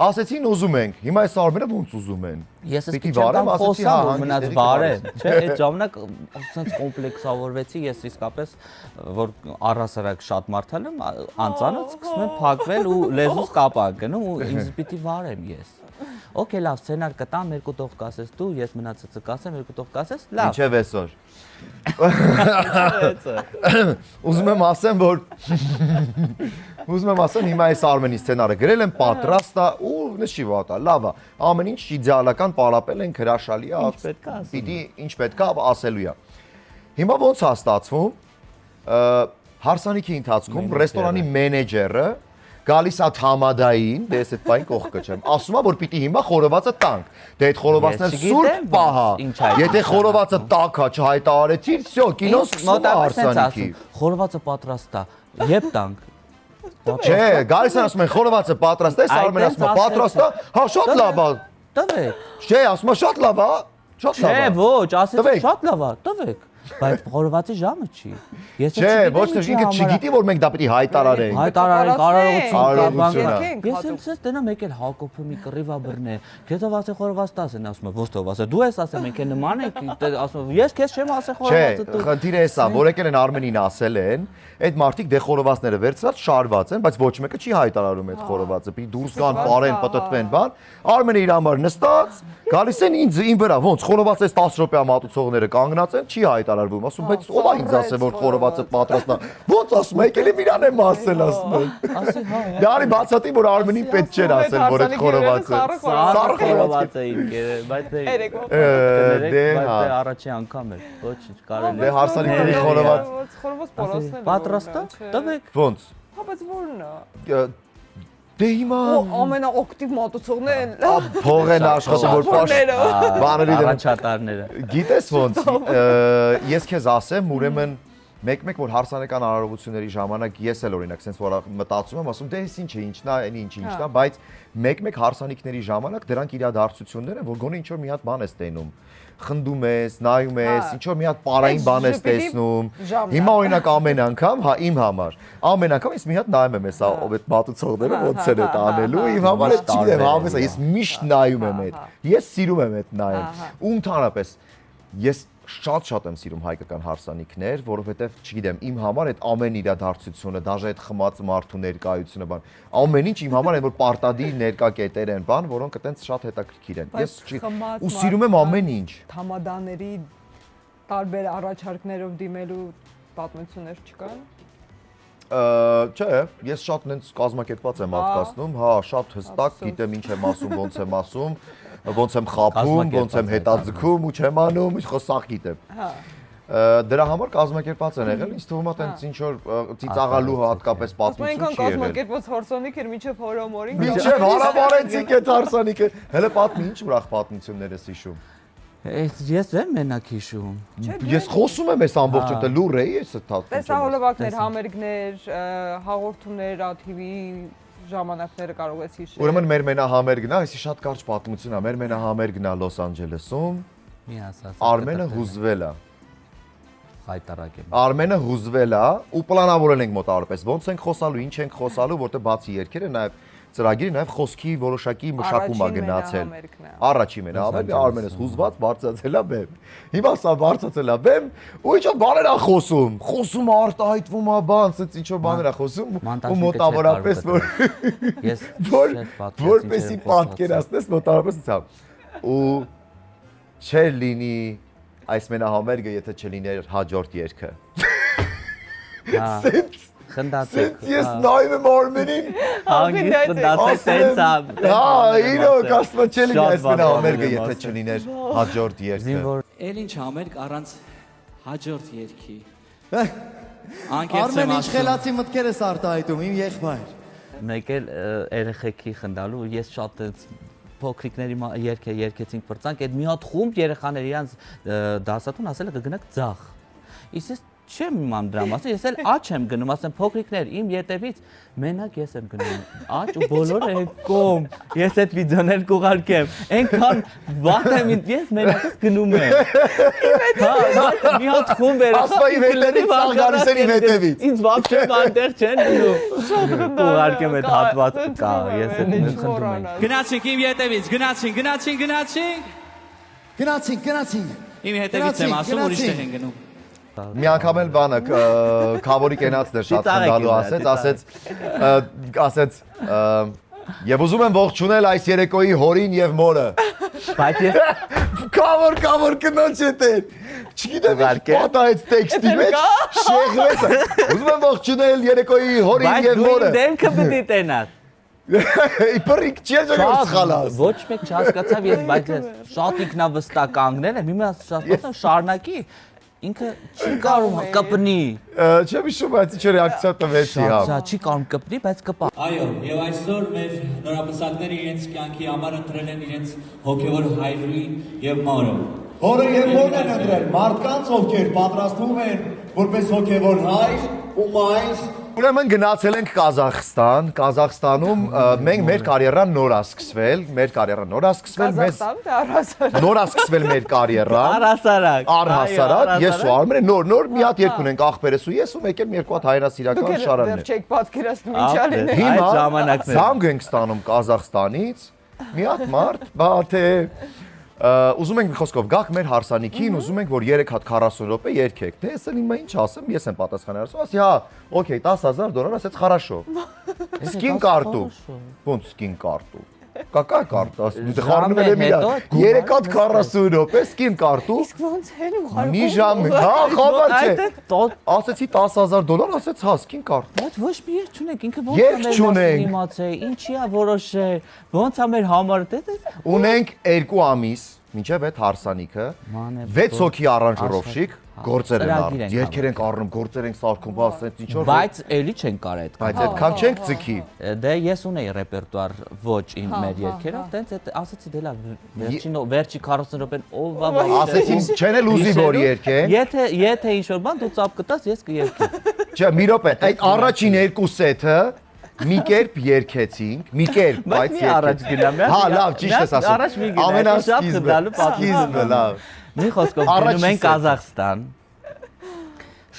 Ասեցին ուզում ենք։ Հիմա այս Արմենը ոնց ուզում են։ Ես Պիտի էս վարեմ, վարեմ, ասեցի, ասեցի, հա, հա, մնաց հանգիստ վարեմ, չէ, այդ ժամանակ ասենց կոմպլեքսավորվեցի, ես իսկապես որ առհասարակ շատ մարդալ եմ, անծանոթ սկսում եմ փակվել ու լեզուս կապա գնում ու ինձ պիտի վարեմ ես։ օքեյ, լավ, սցենար կտամ, երկու տող կասես դու, ես մնացածը կասեմ, երկու տող կասես, լավ։ Ինչև այսօր։ Ուզում եմ ասեմ, որ հիմա այս Արմենի սցենարը գրել եմ, պատրաստ է ու նշի վատա, լավ է։ Ամեն ինչ իդեալական պարապել են, հրաշալի է, պիտի ինչ պետք է ասելու է։ Հիմա ոնց է ստացվում, հարսանիքի ընթացքում ռեստորանի մենեջերը գալիս է Թամադային, դե ես այդ բան կողքը չեմ, ասում է, որ պիտի հիմա խորովածը տանք, դե այդ խորովածն էլ սուրբ պահա, եթե խորովածը տաք է, չհայտարարեցիր, всё, կինոն սկսում է հարսանիքի։ Խորովածը պատրաստ է, երբ տանք։ Չէ, գալիս են ասում են խորովածը պատրաստ է, Արմենը ասում է պատրաստ է, հա շատ լավ է։ Տվեք։ Չէ, ասում է շատ լավ է, շատ լավ է։ Չէ, ոչ, ասեցի շատ լավ է, տվեք։ Բայց խորովածի ժամը չի։ Չէ, ոչ թե ինքը չգիտի, որ մենք դա պիտի հայտարարենք։ Հայտարարենք կարողություն։ Կարողությունը։ Ես էլ ցես տենա մեկ էլ Հակոբը մի կռիվա բռնե։ Քեզով ասե խորոված տաս են ասում, ոչ թող ասե, դու ես ասեմ, մենք նման ենք, ասում ես քեզ չեմ ասե խորովածը դու։ Չէ, խնդիրը էսա, որ եկել են Արմենին ասել են, այդ մարդիկ դե խորովածները վերցրած շարված են, բայց ոչ մեկը չի հայտարարում այդ խորովածը, պիտի դուրս գան, բարեն, պտտվեն, բան։ Արմենը իր համար նստած, գալիս են ինձ իմ վրա, ոնց խորոված էս 10 րոպեա մատուցողները կանգնած են, չի հայտարարվում, ասում, բայց ով է ինձ ասել, որ խորովածը պատրաստ է։ Ոնց ասում, եկել եմ իրան եմ ասել, ասում եմ։ Ասի հա։ Դարի բացատի, որ Արմենին պետք չէր ասել, որ այդ խորովածը։ Սառը խորոված է ինքը, բայց դե առաջի անգամ էր, ոչինչ կարելի։ Դե հարսանիքների խորոված։ Խորոված պարասն է։ Պատրաստ է, տվեք։ Ոնց։ Հա, բայց ո՞րն է։ Դե հիմա ամենաօկտիվ մատուցողներն փող են աշխատում, որ բաների դեմ առաջատարները։ Գիտես ոնց, ես քեզ ասեմ, ուրեմն մեկ-մեկ որ հարսանեկան արարողությունների ժամանակ ես էլ օրինակ sense որ մտածում եմ, ասում դե էս ինչ է, ինչն է, այնի ինչն է, բայց մեկ-մեկ հարսանիքների ժամանակ դրանք իրադարձություններ են, որ գոնե ինչ որ մի հատ բան ես տենում, խնդում ես, նայում ես, ինչ որ մի հատ պարային բան ես տեսնում։ Հիմա օրինակ ամեն անգամ, հա իմ համար, ամեն անգամ ես մի հատ նայում եմ էսա այդ մատուցողները ոնց են այդ անելու, իմ համար է չգիտեմ, համեսա ես միշտ նայում եմ այդ։ Ես սիրում եմ այդ նայել։ Ու ընդհանրապես ես շատ եմ սիրում հայկական հարսանիքներ, որովհետև չգիտեմ, իմ համար այդ ամեն իրադարձությունը, դաժե այդ խմած մարդու ներկայությունը, բան, ամեն ինչ իմ համար այն որ պարտադիր ներկա կետեր են, բան, որոնք այտենց շատ հետաքրքիր են։ Ես ու սիրում եմ ամեն ինչ։ Թամադաների տարբեր առաջարկներով դիմելու պատմություններ չկան։ Չէ, ես շատ նենց կազմակերպված եմ պատկասնում, հա, շատ հստակ գիտեմ ինչ եմ ասում, ոնց եմ ասում, ոնց եմ խափում, ոնց եմ հետաձգում ու չեմ անում, խոսախ գիտեմ։ Դրա համար կազմակերպված են եղել, ինձ թվում է տենց ինչ որ ծիծաղալու հատկապես պատմություն չի եղել։ Կազմակերպված հարսանիք էր մինչև հորոմորին։ Մինչև հարաբարեցիկ է հարսանիքը։ Հələ պատմի, ինչ ուրախ պատմություններ ես հիշում։ Ես եմ մենակ հիշում։ Ես խոսում եմ այս ամբողջը, դե լուր էի ես այդ հատվածը։ Տեսահոլովակներ, համերգներ, հաղորդումներ, ATV ժամանակները կարող ես հիշել։ Ուրեմն մեր մենահամերգն է, այսի շատ կարճ պատմություն է, մեր մենահամերգն է Լոս Անջելեսում։ Մի ասած։ Արմենը հուզվել է։ Հայտարարեմ։ Արմենը հուզվել է ու պլանավորել ենք մոտավորապես ոնց ենք խոսալու, ինչ ենք խոսալու, որտեղ բացի երգերը նաև ծրագիրը նաև խոսքի որոշակի մշակում է գնացել։ Առաջին մենահամերգը Արմենս հուզված բարձրացել է բեմ։ Հիմա սա բարձրացել է բեմ ու ինչ-որ բաներ է խոսում։ Խոսում է արտահայտվում է բան, ասած ինչ-որ բաներ է խոսում ու մոտավորապես որ որպեսի պատկերացնես մոտավորապես ցավ։ Ու չէր լինի այս մենահամերգը, եթե չլիներ հաջորդ երգը։ Խնդացեք։ Ես նայում եմ Արմենին։ Հանգիստ խնդացեք տենց ա։ Հա, իրոք, ասում չէ լինի այս մենահամերգը, եթե չլիներ հաջորդ երգը։ Էլ ինչ համերգ առանց հաջորդ երգի։ Արմեն ինչ խելացի մտքեր ես արտահայտում, իմ եղբայր։ Մեկ էլ երեխեքի խնդալու, ես շատ տենց փոքրիկների երգեցինք պրծանք, այդ մի հատ խումբ երեխաներ իրանց դասատուն ասել է կգնաք ձախ։ Իսկ ես չեմ իմանում դրա մասին, ես էլ աջ եմ գնում, ասեմ փոքրիկներ, իմ ետևից մենակ ես եմ գնում, աջ ու բոլորը են կողմ, ես այդ վիդեոներ կուղարկեմ, այնքան վատ եմ, ես մենակ ես գնում եմ։ Հա, մի հատ խումբ էր, ասում իմ հետևից ցավ գալիս են իմ հետևից։ Ինձ վաբչե բանտեղ չեն գնում։ Կուղարկեմ այդ հատված կա, ես այդ խնդրում եմ։ Գնացինք իմ ետևից, գնացինք։ Իմ հետևից եմ ասում, ուրիշ տեղ են գնում։ Մի անգամ էլ բանը քավորի կենացն էր շատ խնդալու ասեց Եվ ուզում եմ ողջունել այս երեկոյի հորին եւ մորը։ Բայց ես Կավոր կնոջ հետ է։ Չգիտեմ ինչ պատա այդ տեքստի մեջ շեղվեց։ Ուզում եմ ողջունել երեկոյի հորին բայց եւ դու մորը։ իմ դեմքը պիտի տենաս։ Իբրիկ չի սխալած։ Ոչ մեկ չհասկացավ ես, բայց ես շատ ինքնավստահ կանգնել եմ, հիմա շատ շարունակի։ Ինքը չի կարող կպնի։ Չեմ հիշում, բայց ինչ ռեակցիա տվեցի հա։ Շատ չի կարող կպնի, բայց կպա։ Այո, եւ այսօր մեր նորապսակները իրենց կյանքի համար ընտրել են իրենց հոգեվոր հայրին եւ մորը։ Հորը եւ մորն են ընտրել մարդկանց, ովքեր պատրաստվում են որպես հոգևոր հայր ու մայր։ Ուրեմն գնացել ենք Կազախստան, Կազախստանում մենք մեր կարիերան նոր է սկսվել, մեզ նոր է սկսվել մեր կարիերան։ Առհասարակ։ Առհասարակ, ես ու Արմենը նոր մի հատ երգ ունենք ախպերս ու ես ու մեկ էլ մի երկու հատ հայրասիրական շարաններ։ Դեռ չեք պատկերացնում ինչ ալին է։ Հիմա Այդ ժամանակները։ զանգ ենք ստանում Կազախստանից, մի հատ մարդ, բա թե ուզում ենք մի խոսքով գաք մեր հարսանիքին, ուզում ենք որ 3 հատ 40 րոպե երգեք։ Դե ես էլ հիմա ինչ ասեմ, ես եմ պատասխանել, ասի հա, օքեյ, $10,000, ասեց хорошо։ Սկին կարտու։ Ոնց սկին կարտու։ Какая карта? Դե խառնում եմ իրա։ 3 հատ 40 րոպե սկին կարտու։ Իսկ ոնց են ու խարում։ Մի ժամ, հա, խաբար չէ։ Տոտ Ասեցի $10,000, ասեց հա, սկին կարտ։ Բայց ոչ մի երկ չունենք, ինքը Երգ ոնց է չունենք։ իմացե, ինչի է որոշել, ոնց է մեր համարը, դե Ունենք 2 ամիս, մինչև այդ հարսանիքը, Մանե, 6 հոգի արանժիրովշիկ, գործեր են ծրագիր առնում, ենք երգեր ենք առնում, գործեր ենք սարքում, ասենց ինչ որ։ բայց էլի չեն կարա այդ։ Բայց այդքան չենք ձգի։ Դե ես ունեի ռեպերտուար ոչ իմ մեր երգերով, տենց այդ ասեցի դե լավ, վերջի 40 րոպեն ով բա Ասեցին չեն էլ ուզի որ երգեն։ Եթե ինչ որ բան դու ծափ կտաս, ես կերկի։ Չէ, մի րոպե, այդ առաջին 2 սեթը մի կերպ երգեցինք, մի կերպ, Բայց բայց մի առաջ գնամ, Հա, լավ, ճիշտ ես ասում։ Առաջ մի գնամ, Ամենասկիզբը, սկիզբը, լավ։ Մի խոսքով Առաջի գնում ենք սեթը։ Կազախստան։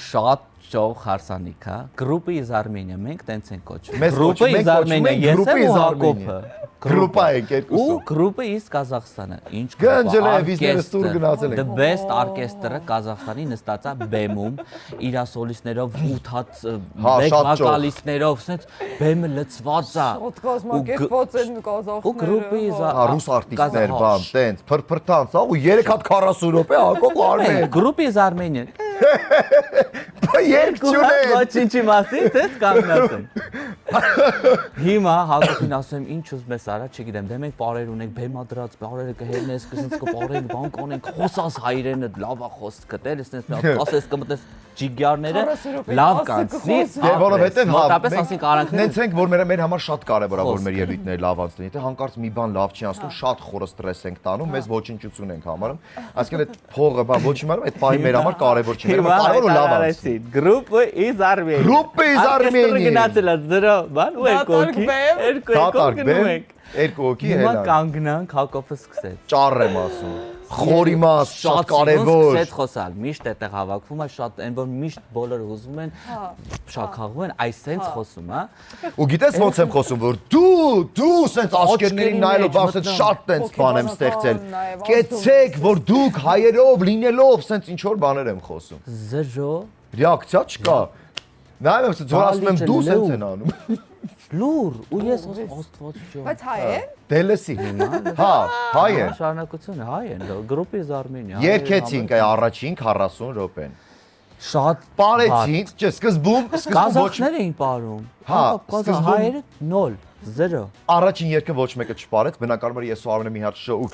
Շատ ճող հարսանիք է, Group is Armenia, մենք տենց ենք կոչվում։ Մեզ Group կոչում is ենք, Armenia, ես Group եմ is ու Armenia։ Հակոբը։ Գրուպա ենք Ու երկուսը։ Group is Kazakhstan-ը։ Ինչ Գնջել է, վիզներս տուր գնացել ենք։ The best orchestra Կազախստանի նստած է բեմում, իր սոլիստներով 8 հատ Հա, մեկ շատ ճոխ։ վոկալիստներով, ասենց բեմը լցված է։ Ոտ կազմակերպված են կազախները։ Ու Group is Հա, ռուս արտիստներ, բան, տենց, փրփրտանց, հա, ու 3 հատ 40 րոպե Հակոբ Արմեն։ Group is Armenia։ Բա երգ չունեն։ Ոչինչի մասին դες կանգնած եմ։ Հիմա Հակոբին ասեմ ինչ ուզում ես արա, չգիտեմ, դե մենք բարեր ունենք, բեմադրած, բարերը կհերնես, կսենց կպարենք, բան կանենք, խոսած հայրենը, լավ է խոսքը, դեր էսենց մի հատ ասես կմտես ջիգյարները, լավ կանցնի։ Դե որովհետև հա, մոտապես ասենք արանքները նենց ենք, որ մեր համար շատ կարևոր է, որ մեր ելույթները լավ անցնեն։ Եթե հանկարծ մի բան լավ չի անցնում, շատ խորը ստրես ենք տանում, մեզ ոչնչություն ենք համարում։ Այսինքն այդ փողը, բա ոչ իմանամ, այդ պահի մեր համար կարևոր չի, մեր համար կարևոր ու լավ անցնի։ Group is Armenia։ Group is Armenia։ Գնացել է դրա, բան ու երկոքի, Դատարկ գնում բեմ, ենք։ 2 հոգի Հիմա հելան։ կանգնանք Հակոբը սկսեց։ Ճառ եմ ասում։ Խորիմաս, շատ կարևոր։ Սկսեց խոսալ, միշտ այդտեղ հավաքվում է, շատ այն որ միշտ բոլորը ուզում են, շաքաղվում են, այսպես խոսում, հա։ Ու գիտես ոնց եմ խոսում, որ դու սենց աչքերներին նայելով ասես շատ տենց բան եմ ստեղծել։ Կեցեք, որ դուք հայերով լինելով սենց ինչ որ բաներ եմ խոսում։ Զրո Ռեակցիա չկա։ Նայում եմ, որ ասում եմ դու սենց են անում։ լուր ու ես աստված ջո։ Բայց հայ է։ Դե լսի։ Հա, հայ են։ Շարունակությունը հայ են, Group is Armenia։ Երկեցինք այ առաջին 40 րոպեն։ Շատ Պարեցին, չէ, սկզբում ոչ Կազախներ էին պարում։ Հա, Կազախ հայերը 0 0 առաջին երկը ոչ մեկը չպարեց, բնականաբար ես ու Արմենը մի հատ շոու։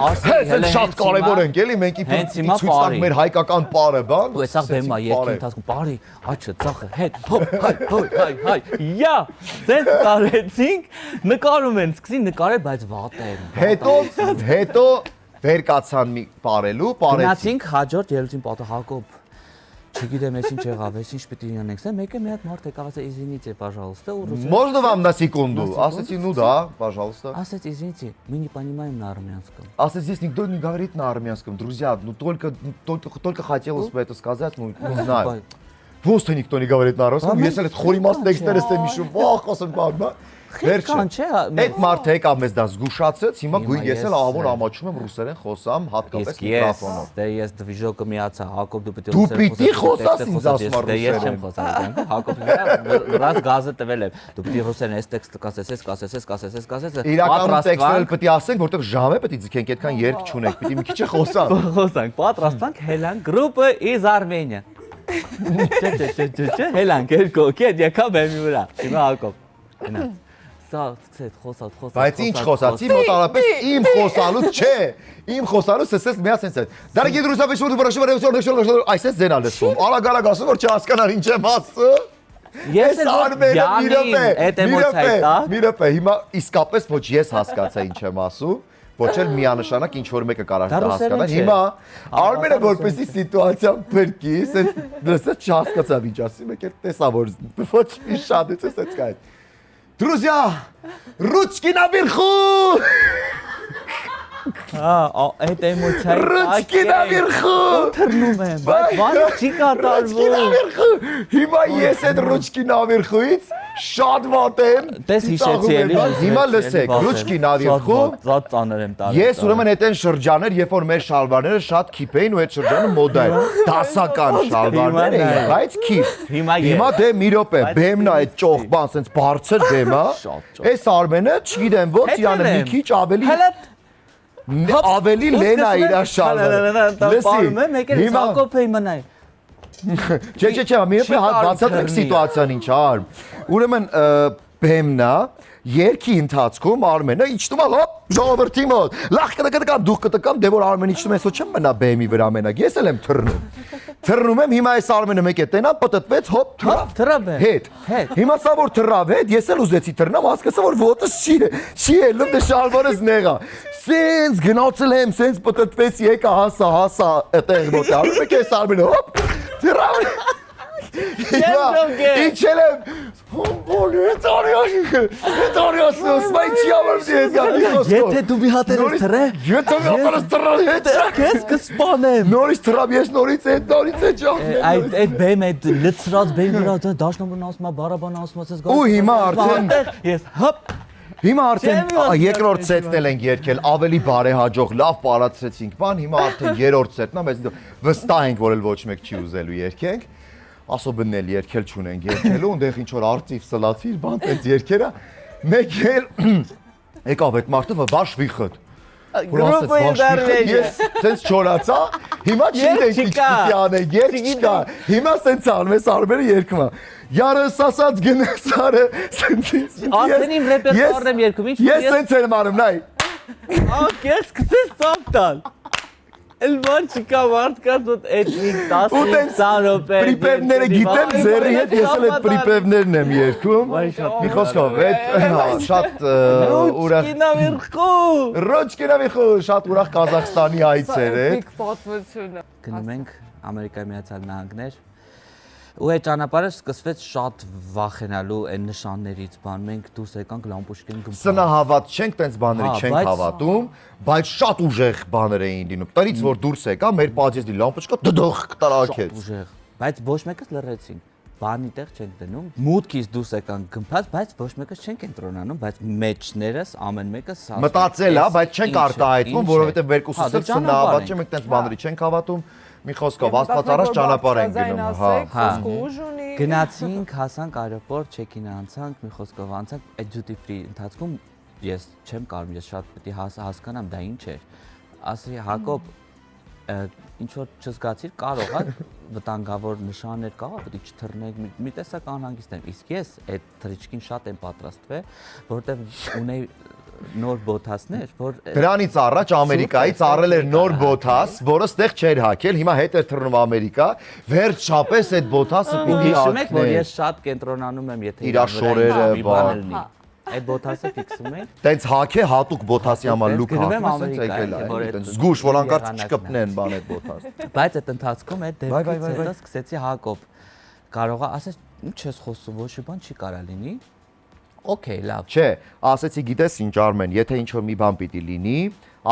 ասել Շատ կարևոր ենք, էլի մենք հենց հիմա ցույց տանք մեր հայկական պարը, բան։ ու էսա բեմա երկի ընթացքում բարի աչը ծախը հետ հայ յա դες կարեցինք նկարում են սկսին նկարել բայց վատ են Հետո վեր կացան մի պարելու, պարեցին։ գնացինք հաջորդ ելույթին պատը Հակոբ չգիտեմ ես ինչ եղավ ես ինչ պիտի անենք սա մեկը մի հատ մարդ եկավ ասա извините пожалуйста ու ռուսը Можно вам на секунду? Ասեցի ну да, пожалуйста. ասեց извините мы не понимаем на армянском А здесь никто не говорит на армянском, друзья. Ну только хотелось бы это сказать, ну не знаю. Ոնց թե Նիկտոնի գավերետ նարոսում, ես էլ այդ խորի մաս տեքստերը ստեմ իշում, վախ ասեմ բան, Քան չէ։ Այդ մարդը եկավ մեզ դա զգուշացեց, հիմա գույն ես էլ ահավոր ամաչում եմ ռուսերեն խոսամ, հատկապես միկրոֆոնով։ Դե ես դվիժոկը միացա, Հակոբ դու Դու պիտի Դե ես չեմ խոսաս ինձ ասում ռուսերեն։ խոսալ, Հակոբ ռաս գազը տվել եմ։ Դու պիտի ռուսերեն այս տեքստը կասես։ Իրականում տեքստերը պետք է ասենք, որտեղ ժամ է պետք է ձգենք, այդքան երկ չունենք, պիտի մի քիչ է խոսալ։ Խոսանք, պատրաստանք Հելան գրուպը is Armenia։ Չէ, Հելան երկու, կետ եկա բեմի վրա։ Հիմա Հակոբ։ Գնա։ Սա սկսեց խոսալ։ Բայց ինչ խոսացի, մոտարապես իմ խոսալու չէ։ Իմ խոսալու սեսես միա սենս է։ Դարագի դրուսաբի շուտ բրաշը այսպես ձենա լսում։ Արագ ասում որ չհասկանար ինչ եմ ասում։ Ես էլ այդ էմոցիայի տակ։ Մի րոպե, հիմա իսկապես ոչ ես հասկացա ինչ եմ ասում, ոչ էլ միանշանակ ինչ որ մեկը կարող է հասկանալ։ Հիմա Արմենը որպեսի սիտուացիան փրկի, սենց դրսից չհասկացավ ինչ ասի, մեկ էլ տեսա որ ոչ մի շատ է սենց կայ։ Друзья, ручки наверху! Այդ էմոցիայի տակ։ Ручки наверху! Թռնում եմ, բայց բանը չի կատարվում։ Հիմա ես այդ ռուչկի նավիրխուից շատ վատ եմ։ Տես հիշեցի էլի։ Հիմա լսեք, ռուչկի նավիրխու։ Շատ ծանր եմ տարել։ Ես ուրեմն այդ շրջաներ, երբ որ մեր շալվարները շատ քիփ էին ու այդ շրջանը մոդա էր։ Դասական շալվարներ էին, բայց քիփ։ Հիմա դե մի րոպե, բեմն է այդ ճոխբան, սենց բարձր բեմա։ Այս Արմենը, չգիտեմ ոնց իրանը մի քիչ ավելի լեն է իր շալվարը։ Լսի։ Հիմա Հակոբի մնայ։ Չէ, մի րոպե բացատրեք սիտուացիան ինչ արմ։ Ուրեմն բեմնա երկի ընթացքում Արմենը իջնում է հոպ ժողովրդի մոտ։ Լախ կտկամ դուք կտկամ դե որ Արմենը իջնում է, ասո չեմ մնա բեմի վրա մենակ։ Ես էլ եմ թռնում։ Թռնում եմ, հիմա այս Արմենը մեկ է տենա, պտտվեց, հոպ, թռավ է։ Հետ։ Հիմա սա որ թռավ հետ, ես էլ ուզեցի թռնամ, հասկացա որ ոտս չի ելնում, դե շալվարս նեղա։ Սենց գնացել եմ, սենց պտտվեց, եկա հասա այդտեղ մոտ։ Արմենը կես Արմենը հոպ թռավ։ Ինչ եմ Եթե դու մի հատ ես թռե, քեզ կսպանեմ։ Նորից թռավ, ես նորից ջախնեմ։ Այդ բեմ այդ լծրած բեմի վրա դաշնամուրն ասում է, բարաբան ասում է, Ու հիմա արդեն ես հոպ Հիմա արդեն երկրորդ սեթն էլ ենք երգել, ավելի բարեհաջող, լավ պարացրեցինք, բան, հիմա արդեն երրորդ սեթն է, մեզ վստահ ենք, որ էլ ոչ մեկ չի ուզելու երգենք։ Ասոբն էլ երգել չունենք երգելու, ունդեղ ինչ որ արծիվ սլացիր, բան տենց երգերա, մեկ էլ եկավ այդ մարդը վաշ վիխըտ։ Գրուպը դարվեջ։ Ես սենց չորացա, հիմա չգիտենք ինչ պիտի անենք, երգ չկա։ Հիմա սենց անում ես Արմենը երգում է։ Յարս ասած գնաս արը, սենց Արդեն իմ ռեպերտուարն եմ երգում, ինչ ես սենց եմ անում, նայ։ Ակես կսես սապտալ։ Էլ բան չկա մարդկան դուտ այդ 10-20 րոպե։ Պրիպևները գիտեմ, ձեռի հետ ես էլ այդ պրիպևներն եմ երգում։ Մի խոսքով, շատ ուրախ։ Ռոչկի նավիրխու, շատ ուրախ Կազախստանի հայցեր է։ Բիգ պատմությունը։ Գնում ենք Ամերիկայի Միացյալ Նահանգներ։ Ու այդ ճանապարհը սկսվեց շատ վախենալու այն նշաններից, բան մենք դուրս եկանք Լամպուշկին գմփա։ Սնահավատ չենք, տենց բաների չենք հավատում, բայց շատ ուժեղ բաներ էին լինում։ Տնից որ դուրս եկա, մեր պատիեզդի Լամպուշկա դդող տարակեց։ Ուժեղ, բայց ոչ մեկս լռեցին։ Բանի տեղ չենք դնում։ Մուտքից դուրս եկանք գմփած, բայց ոչ մեկս չենք կենտրոնանում, բայց մեջներս ամեն մեկը մտածել է, բայց չենք արտահայտվում, որովհետև վերկուսս էլ սնահավատ չենք, մենք տենց բաների չենք հավատում։ Մի խոսքով Աստված առաջ ճանապարհ ենք գնում, հա։ Գնացինք, հասանք аэроպորտ, չեքին անցանք, մի խոսքով անցանք, այդ duty free ընթացքում ես չեմ կարող, ես շատ պետք է հասկանամ դա ինչ էր։ Ասի Հակոբ, ինչ որ չզգացիր, կարող է վտանգավոր նշաններ կա, պետք է չթռնեք, մի տեսակ անհանգիստ եմ։ Իսկ ես այդ թռիչքին շատ եմ պատրաստվել, որովհետև ունեի նոր բոթասներ, որ դրանից առաջ Ամերիկայից առել էր նոր բոթաս, որը ստեղ չէր հակել, հիմա հետ էր թռնում Ամերիկա, վերջապես այդ բոթասը պիտի հիշում եք, որ հակներ։ ես շատ կենտրոնանում եմ, եթե Իրա շորերը, բան։ Այդ բոթասը ֆիքսում եք։ Տենց հակե հատուկ բոթասի համար լուք Գնում եմ հակում, սենց եկել Ամերիկա, է, տենց զգուշ, որ անկարծ չկպնեն բան այդ բոթաս։ Բայց այդ ընթացքում այդ դեպքից հետո սկսեցի Հակոբ կարողա ասես ինչ ես խոսում, ոչ մի բան չի կարա լինի։ Okay, լավ։ Չէ, ասեցի գիտես ինչ Արմեն, եթե ինչ որ մի բան պիտի լինի,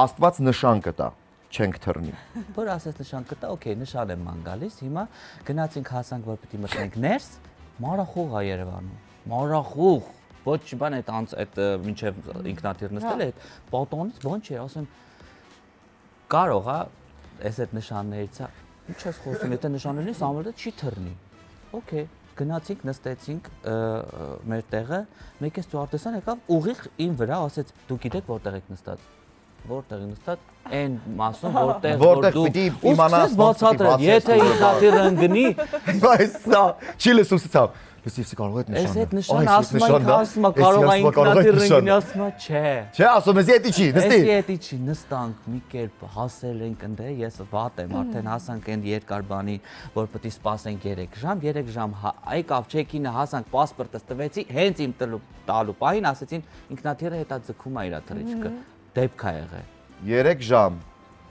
Աստված նշան կտա։ չենք թռնի։ Որ ասես նշան կտա, օքեյ, նշան եմ ման գալիս, հիմա գնացինք հասանք, որ պետք է մտնենք ներս, մարախուղ է Երևանում, մարախուղ, ոչ բան այդ մինչև ինքնաթիռ նստել է, այդ պատոնից ոնց չէ, ասեմ, կարող է, այս այդ նշաններից է, ինչ ես խոսում, եթե նշաններից ամենը չի թռնի, օքեյ, գնացինք, նստեցինք մեր տեղը, մեկ էս ծուարտեսան եկավ ուղիղ իմ վրա, ասեց, դու գիտեք որտեղ եք նստած, որտեղ եք նստած, այն մասում, որտեղ պիտի իմանաս բացատրել, եթե ինքնաթիռը ընկնի, բայց սա չի լսում սա։ Լսիվսի կարող է այս այդ նշանը։ նշանը ասում է կարող է ինքնաթիռը ընկնի, ասում է չէ։ Չէ, ասում ես էդի չի, նստի։ Էսի էդի չի, նստանք մի կերպ հասել ենք ընդ, ես վատ եմ, արդեն հասանք այն երկար բանի, որ պետք է սպասենք 3 ժամ, եկավ չեքինը հասանք, պասպորտս տվեցի, հենց իմ տալու պահին ասեցին ինքնաթիռը հետա ձգում է իր թռիչքը, դեպք է եղել։ 3 ժամ։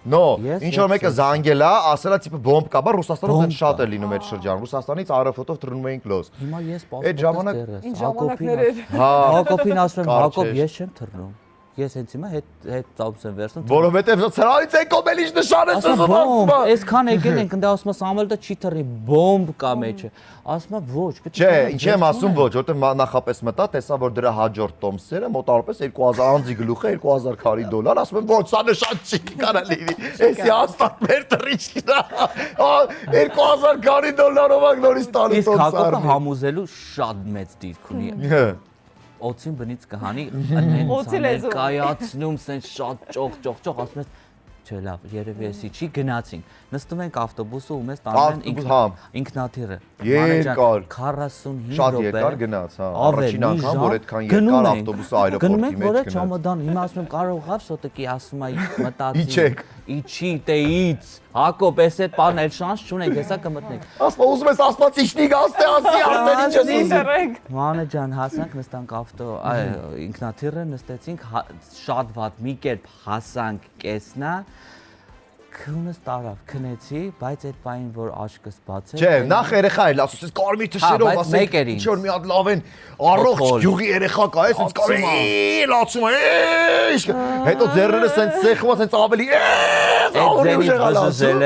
No, ինչ որ մեկը զանգել է, ասելա տիպը բոմբ կա, բա Ռուսաստանում այդ շատ է լինում այդ շրջանում։ Ռուսաստանից Արարատով թռնում էինք լոզ։ Հիմա ես Այդ ժամանակ Ինչ ժամանակներ էր։ Հակոբին ասում եմ, Կարճ Հակոբ, էր։ ես չեմ թռնում։ Ես հենց հիմա հետ ծափս եմ վերցնում։ Որովհետև ցրայից է կոմել ինչ նշան է Ասում սա։ բոմբ, այսքան եկել ենք, ընդ ասում Սամվելը չի թռի, բոմբ կա մեջը։ Ասում եմ ոչ, պետք Չէ, ինչ եմ ասում ոչ, որովհետև նախապես մտա, տեսա որ դրա հաջորդ տոմսերը մոտավորապես 2000 անձի գլուխը 2000 քարի դոլար, ասում եմ ոչ, սա նշան չի կարա լինի։ Էսի հաստատ մեր թռիչքն է։ 2000 քարի դոլարով ակ նորից տալու Իսկ տոմս Հակոբը առնի։ համուզելու շատ մեծ դիրք ունի։ Օծին բնից կհանի, Օծի լեզու։ կայացնում, սենց շատ ճոխ, ասում ես, չէ լավ, երևի էսի չի, գնացինք։ Նստում ենք ավտոբուսը ու մեզ տանում են ինքնաթիռը։ Երկար։ 45 Շատ րոպե։ երկար գնաց, հա։ Առաջին անգամ որ այդքան երկար ավտոբուսը Գնում այրոպորտի ենք, մեջ որ գնաց։ ճամադան, հիմա ասում եմ կարող ավ սոտեկի ասում այ մտածի։ Իջեք։ Իջի տեից։ Հակոբ, էս այդ բան էլ շանս չունենք, հեսա կմտնենք։ Ասպա ուզում ես ասված իջնի գաստե ասի արդեն ինչ ես ուզում։ Դերեք։ Մանե ջան, հասանք, նստանք ավտո, ինքնաթիռը նստեցինք, շատ վատ մի կերպ հասանք կեսնա։ Քունս տարավ, քնեցի, բայց այդ բանին որ աչքս բացել։ Չէ, նախ երեխա էլ ասում ես կարմիր թշերով ասենք, ինչ որ մի հատ լավ են առողջ գյուղի երեխա կա, այսպես կարմիր լացում է, հետո ձեռները սենց սեղմած, սենց ավելի ավելի ուժեղալ ասում։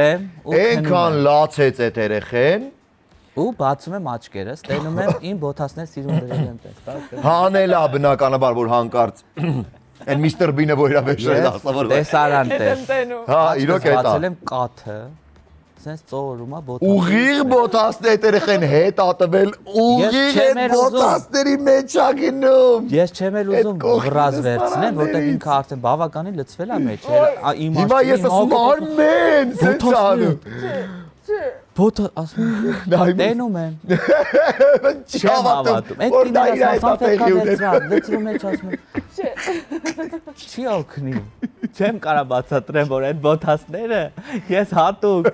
Այնքան լացեց այդ երեխեն։ Ու բացում եմ աչքերս, տենում եմ իմ բոթասներ սիրուն դրել եմ պես։ Հանելա բնականաբար որ հանկարծ Այն Միսթեր Բինը որ իրա վերջերել ասա որ տեսարան տես։ Տենում։ Հա, իրոք է դա։ Բացել եմ կաթը, սենց ծորում է բոթասը։ Ուղիղ բոթասներ այդ երեխեն հետ ատվել, ուղիղ այդ բոթասների մեջ ա գնում։ Ես չեմ էլ ուզում վրազ վերցնեմ, որտեղ ինքը արդեն բավականին լցվել է մեջ։ Հիմա ես ասում Արմեն, սենց անում։ Բոթը ասում տենում եմ։ Չեմ հավատում։ Այդ որ դա դիները իր ասում հետա տեղի վերցրած, լցրում մեջ ասում եմ։ Չի օգնի։ Չեմ կարա բացատրեմ, որ այդ բոթասները ես հատուկ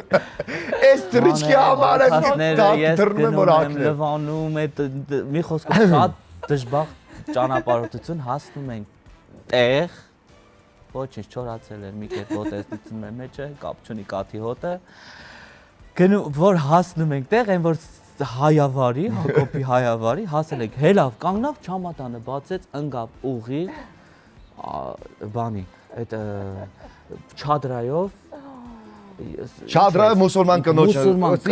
Այս թրիչքի համար եմ դա դռնում եմ որ ակնեմ։ Լվանում այդ մի խոսքով շատ դժբախտ ճանապարհորդություն հասնում ենք տեղ ոչինչ չորացել էր մի կերպ հոտեսնություն մեր մեջը կապ չունի կաթի հոտը գնում որ հասնում ենք տեղ այն որ հայավարի Հակոբի հայավարի հասել ենք հելավ կանգնավ չամատանը բացեց ընկավ ուղի բանի այդ չադրայով Չադրայով մուսուլման կնոջը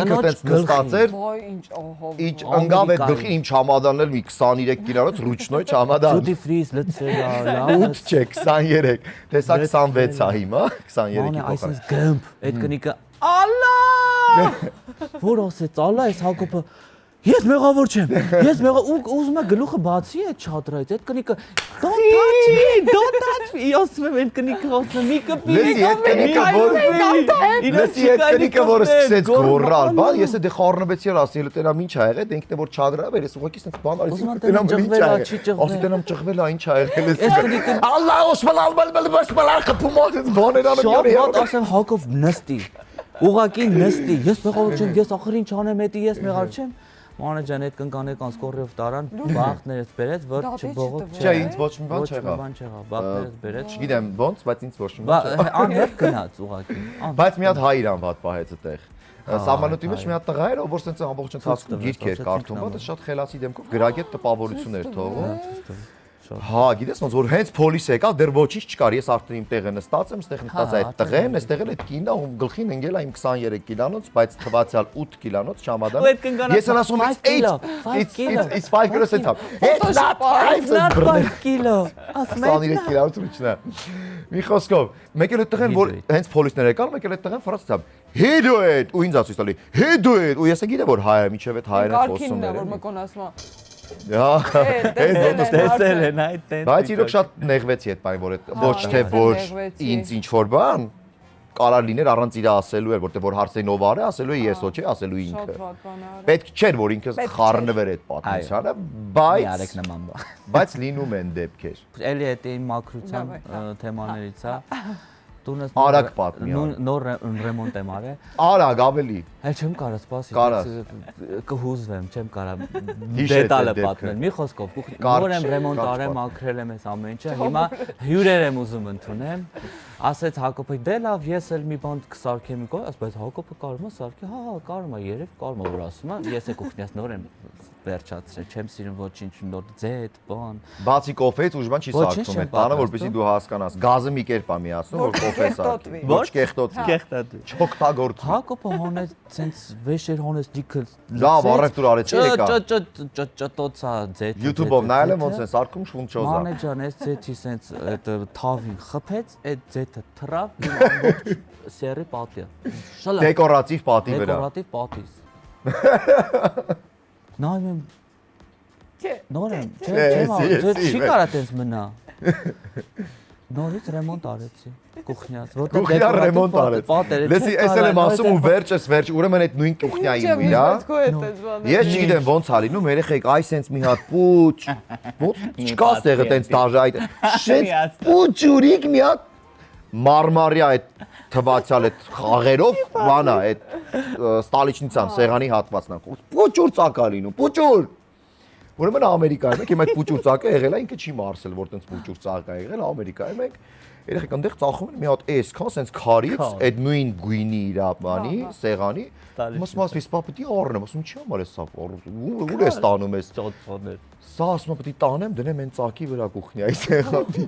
ինքը տենց նստած էր Ոյ ինչ ահա։ Իջ ընկավ այդ գլխի իմ չամադանն էլ մի 23 կիլոց ռուչնոյ չամադան Duty free լցրել է 8 չէ 23 տեսա 26 է հիմա 23-ի փոխարեն այսինքն գմբ այդ կնիկը ալլա որ ասեց ալլա այս Հակոբը ես մեղավոր չեմ ես ուզում եմ գլուխը բացի այդ չադրայից այդ կնիկը don't touch me ասում եմ այդ կնիկը ասում մի կպի Լսի այդ կնիկը որ լսի այդ կնիկը որ սկսեց գոռալ բան ես դե խառնվեցի ասել տենամ ինչ ա եղել դե ինքն է որ չադրավ էր ես ուղղակի sense բան արի տենամ ինչ ա ասի տենամ ճղվել ա ինչ ա եղել այս կնիկը Ալլահ օսմալ խփումոց բաներ անում շատ ված ասեմ Հակոբ նստի ուղակի նստի ես մեղավոր չեմ ես ախր ինչ անեմ էդի ես մեղավոր չեմ Մանե ջան այդ կնկանեկան սկորիով տարան բախտներս բերեց որ չբողոք Չէ ինձ ոչ մի բան չեղավ բան չեղավ բախտներս բերեց Չգիտեմ ոնց բայց ինձ ոչ մի բան անհետ գնաց ուղակի Բայց մի հատ հայ իրան վատ պահեց այդտեղ Սամանուտի մեջ մի հատ տղա էր ով որ sense ամբողջ ընթացքում գիրք էր կարդում դա շատ խելացի դեմքով գրագետ տպավորություն էր թողում Հա, գիտես ոնց որ հենց փոլիս եկավ, դեռ ոչինչ չկար, ես արդեն իմ տեղը նստած եմ, այստեղ նստած է այդ տղեն, այստեղ էլ այդ կինը ում գլխին ընկել է իմ 23 կիլոնոց, բայց թվացial 8 կիլոնոց ճամադան։ Ես ասում եմ it's 5 kilo sense up. It's not 5 kilo. 23 կիլոնոց ուչնա։ Մի խոսքով, մեկ էլ այդ տղեն որ հենց փոլիսներ եկան, մեկ էլ այդ տղեն ֆրանսիացիով he do it ու ինձ ասում տալի he do it ու ես գիտեմ որ հայ է, միջև այդ հայերեն խոսում էր։ Որ մկոն ասում է։ Հա, տեսել են այդ տեն։ Բայց իրոք շատ նեղվեցի այդ բանը, որ ոչ թե որ ինձ ինչ որ բան կարա լիներ առանց իր ասելու էր, որտեղ որ հարցերին ով արի, ասելու է ես ոչ է, ասելու ինքը։ Պետք չէր որ ինքը խառնվեր այդ պատմությանը, բայց լինում են դեպքեր։ Էլի այդ իմ մակրության թեմաներից է։ Տունս արագ պատմի։ Նոր ռեմոնտ եմ արել։ Արագ ավելի։ Այլ չեմ կարա սպասի, կհուզվեմ, չեմ կարա դետալը պատմել։ Մի խոսքով, նոր եմ ռեմոնտ արել, մաքրել եմ այս ամեն ինչը, հիմա հյուրեր եմ ուզում ընդունեմ։ Ասեց Հակոբը, դե լավ, ես էլ մի բան կսարքեմ, բայց Հակոբը կարում է սարքի, հա, կարում է, երև կարում է, որ ասում է, ես եք ուխնյաց նոր եմ վերջացրել, չեմ սիրում ոչինչ նոր ձետ, բան։ Բացի կոֆեից ուժ բան չի սարքում, այդ բանը որպեսզի դու հասկանաս, գազը մի կերպ է միացնում, որ կոֆե սարքի, ոչ կեղտոտվի, չօգտագործվի։ Հակոբը հոնեց ցենց վեշեր հոնեց լիքը լավ առևտուր արեցի եկա։ Ճտոցա ձետ։ YouTube-ով նայել եմ ոնց են սարքում շունչոզա։ Մանեջան, այս ձետի ցենց այդ թավին խփեց, այդ ձետը թռավ իմ ամբողջ սերի պատի։ Շալա։ Դեկորատիվ պատի վրա։ Դեկորատիվ պատից։ Նայում եմ։ Չէ։ Նոր եմ, չէ, չի կարա տես մնա։ Նորից ռեմոնտ արեցի կուխնյաց, որտեղ կուխնյա ռեմոնտ արեց։ Լեսի, ես էլ եմ ասում ու վերջ, ուրեմն այդ նույն կուխնյային իրա։ Ես չգիտեմ ոնց ա լինում, երեխեք, այ սենց մի հատ պուչ, ոնց չկա ստեղը տենց դաժա այդ, շենց պուչուրիկ մի հատ մարմարյա այդ թվացial այդ խաղերով, բանա, այդ ստալիչնիցան սեղանի հատվածն է, պուչուր ծակա լինում, պուչուր։ Ուրեմն Ամերիկայում եք, իմ այդ պուչուր ծակը եղել է, ինքը չի մարսել, որ տենց պուչուր ծակ է եղել, Ամերիկայում եք, երեխեք այնտեղ ծախում են մի հատ այսքան սենց քարից, այդ նույն գույնի իր բանի, սեղանի, ասում ես պա պետք է առնեմ, ասում չի համար ես սա, ուր ես տանում ես։ Սա ասում եմ պետք է տանեմ, դնեմ այն ծակի վրա կուխնյայի սեղանի։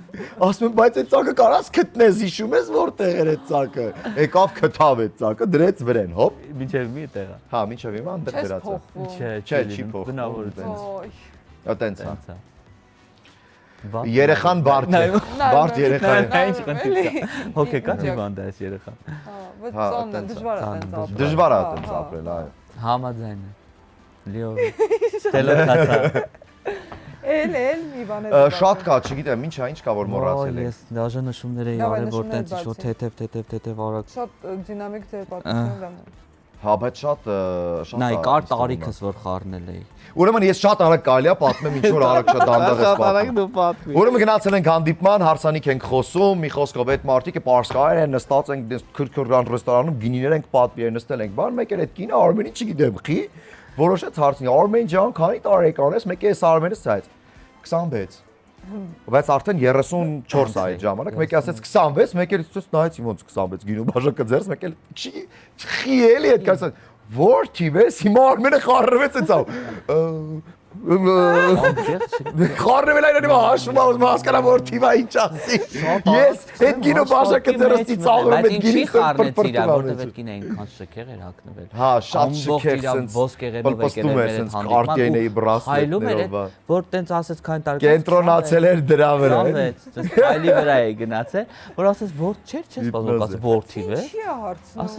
Ասում եմ, բայց այդ ծակը կարաս գտնես, հիշում ես որտեղ էր այդ ծակը։ Եկավ գտավ այդ ծակը, դրեց վրան, հոп։ Մինչև մի տեղը։ Հա, մինչև հիմա այնտեղ դրած է։ Չէ, չի փոխվում։ Բնավոր տենց է։ Երեխան բարդ է։ Բարդ երեխան է։ Ինչ կընտրի։ Հոգե կա հիվանդ է այս երեխան։ Հա, բայց դժվար է տենց ապրել։ Դժվար է տենց ապրել, այո։ Համաձայն եմ։ Լիով։ Տելոքացա։ Էլ մի բան է։ Շատ կա, չգիտեմ, ինչ կա որ մոռացել եք։ Ես դաժե նշումներ էի արել, որ տենց ինչ-որ թեթև արագ։ Շատ դինամիկ ձեր պատմությունն է։ Հա, բայց շատ Նայ, կար տարիքս որ խառնել էի։ Ուրեմն ես շատ արագ կարելի է պատմեմ ինչ որ արագ շատ դանդաղ ես պատմում։ Ուրեմն գնացել ենք հանդիպման, հարսանիք ենք խոսում, մի խոսքով այդ մարդիկը պարսկայր են, նստած ենք քրքրան ռեստորանում, գինիներ ենք պատվի, նստել ենք, բան, մեկ էլ այդ կինը Արմենի չգիտեմ, խի, որոշեց հարցնի, Արմեն ջան, քանի տարի կանես, մեկ է Արմենը ցած 26 բայց արդեն 34 է այդ ժամանակ, մեկը ասեց 26, մեկը ցույց նայեցի ոնց 26 գինու բաժակը ձերս, մեկը չի էլի այդ կասած որ թիվես հիմա Արմենը խառնվեց էցավ խառնվել այն նույն հաշվում ուզում հասկանամ որ թիվա ինչ ասի ես այդ գինու բաժակը ձերս ծիծաղում եմ այդ գինի խառնեցիր որտեղ այդ գինը այնքան շքեղ էր հակնվել հա շատ շքեղ սենց ոսկեղենով եկել էր սենց կարտիենեի բրասլետներով որ տենց ասեց քան տարի կենտրոնացել էր դրա վրա այլի վրա է գնացել որ ասեց որ չէ սպասում ասեց որ թիվ է Չի հարցնում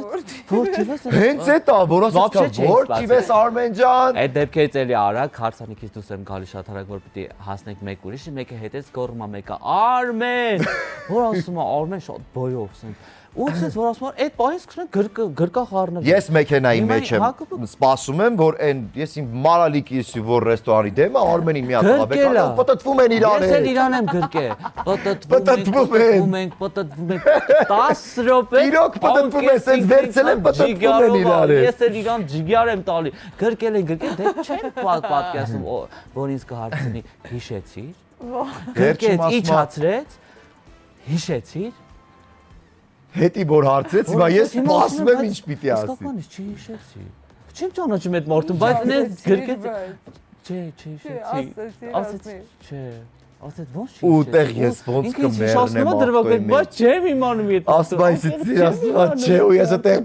որ թիվ է հենց էտա որ ասեց որ թիվ է Արմեն ջան այդ դեպքերից էլի արագ հարցանիքից դուրս եմ գալիս շատ արագ որ պիտի հասնենք մեկ ուրիշի մեկը հետից գոռում է մեկը Արմեն որ ասում է Արմեն շատ բոյով սենց ու ցես որ ասում է այդ պահին սկսում են գրկա խառնել ես մեքենայի մեջ եմ սպասում եմ որ այն ես իմ մարալիկիս որ ռեստորանի դեմ է Արմենին մի հատ լավեկան պատտվում են իրան ես էլ իրան եմ գրկե պատտվում ենք 10 րոպե իրոք պատտվում են սենց վերցել են պատտվում են իրան ես էլ իրան ջիգար եմ տալի գրկել են գրկել դե չեմ պատկասում որ ինձ կհարցնի հիշեցիր գրկեց իջացրեց հիշեցիր հետի որ հարցրեց, հիմա ես սպասում եմ ինչ պիտի ասի։ Իսկականից չի հիշեցի։ Չեմ ճանաչում այդ մարդուն, բայց նես գրկեց։ Չէ, չի հիշեցի։ Ասեցի, չէ, ասես ոնց չի։ Ուտեղ ես ոնց կմեռնեմ ավտոյի մեջ։ Բայց չեմ իմանում իդ։ Ասում չէ, ու ես այդտեղ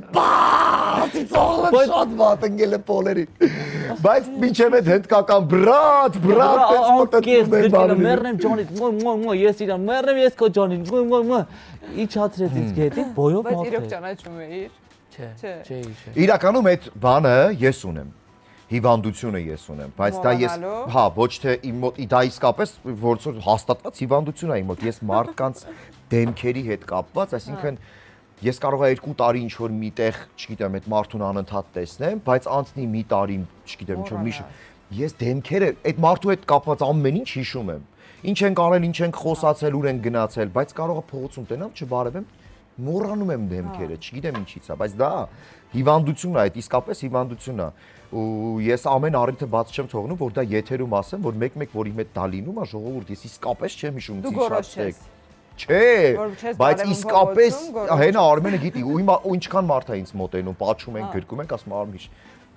ծողը շատ վատ ընկել է պոլերի։ Բայց մինչև այդ հնդկական բրատ, պես մոտեցնում են բանը։ Մեռնեմ Ջոնի, ես իրան մեռնեմ ես քո Ջոնին, իջացրեց ինձ գետի, բոյով Բայց մաքրեց։ իրոք ճանաչում էիր։ Չէ։ Իրականում այդ բանը ես ունեմ։ Հիվանդությունը ես ունեմ, բայց դա ես, հա, ոչ թե իմ մոտ, դա իսկապես ոնց որ հաստատված հիվանդություն է իմ մոտ, ես մարդկանց դեմքերի հետ կապված, այսինքն ես կարող եմ 2 տարի ինչ որ միտեղ, չգիտեմ, այդ մարդուն անընդհատ տեսնեմ, բայց անցնի մի տարի, չգիտեմ, ինչ որ ես դեմքերը այդ մարդու հետ կապված ամեն ինչ հիշում եմ։ Ինչ ենք արել, ինչ ենք խոսացել, ուր ենք գնացել, բայց կարող է փողոցում տենամ, չբարևեմ, մոռանում եմ դեմքերը, չգիտեմ ինչից է, բայց դա հիվանդություն է, այդ իսկապես հիվանդություն է։ Ու ես ամեն առիթը բաց չեմ թողնում, որ դա եթերում ասեմ, որ մեկ-մեկ որի մեջ դա լինում է, ժողովուրդ, ես իսկապես չեմ հիշում, Դու ինչ գոռոզ շատեք։ չես։ Չէ, Որ չես բայց բարևում իսկապես փողոցում, հենա Արմենը գիտի, ու ինչքան մարդ է ինձ մոտենում, պատշում ենք, գրկում ենք, ասում Արմիշ։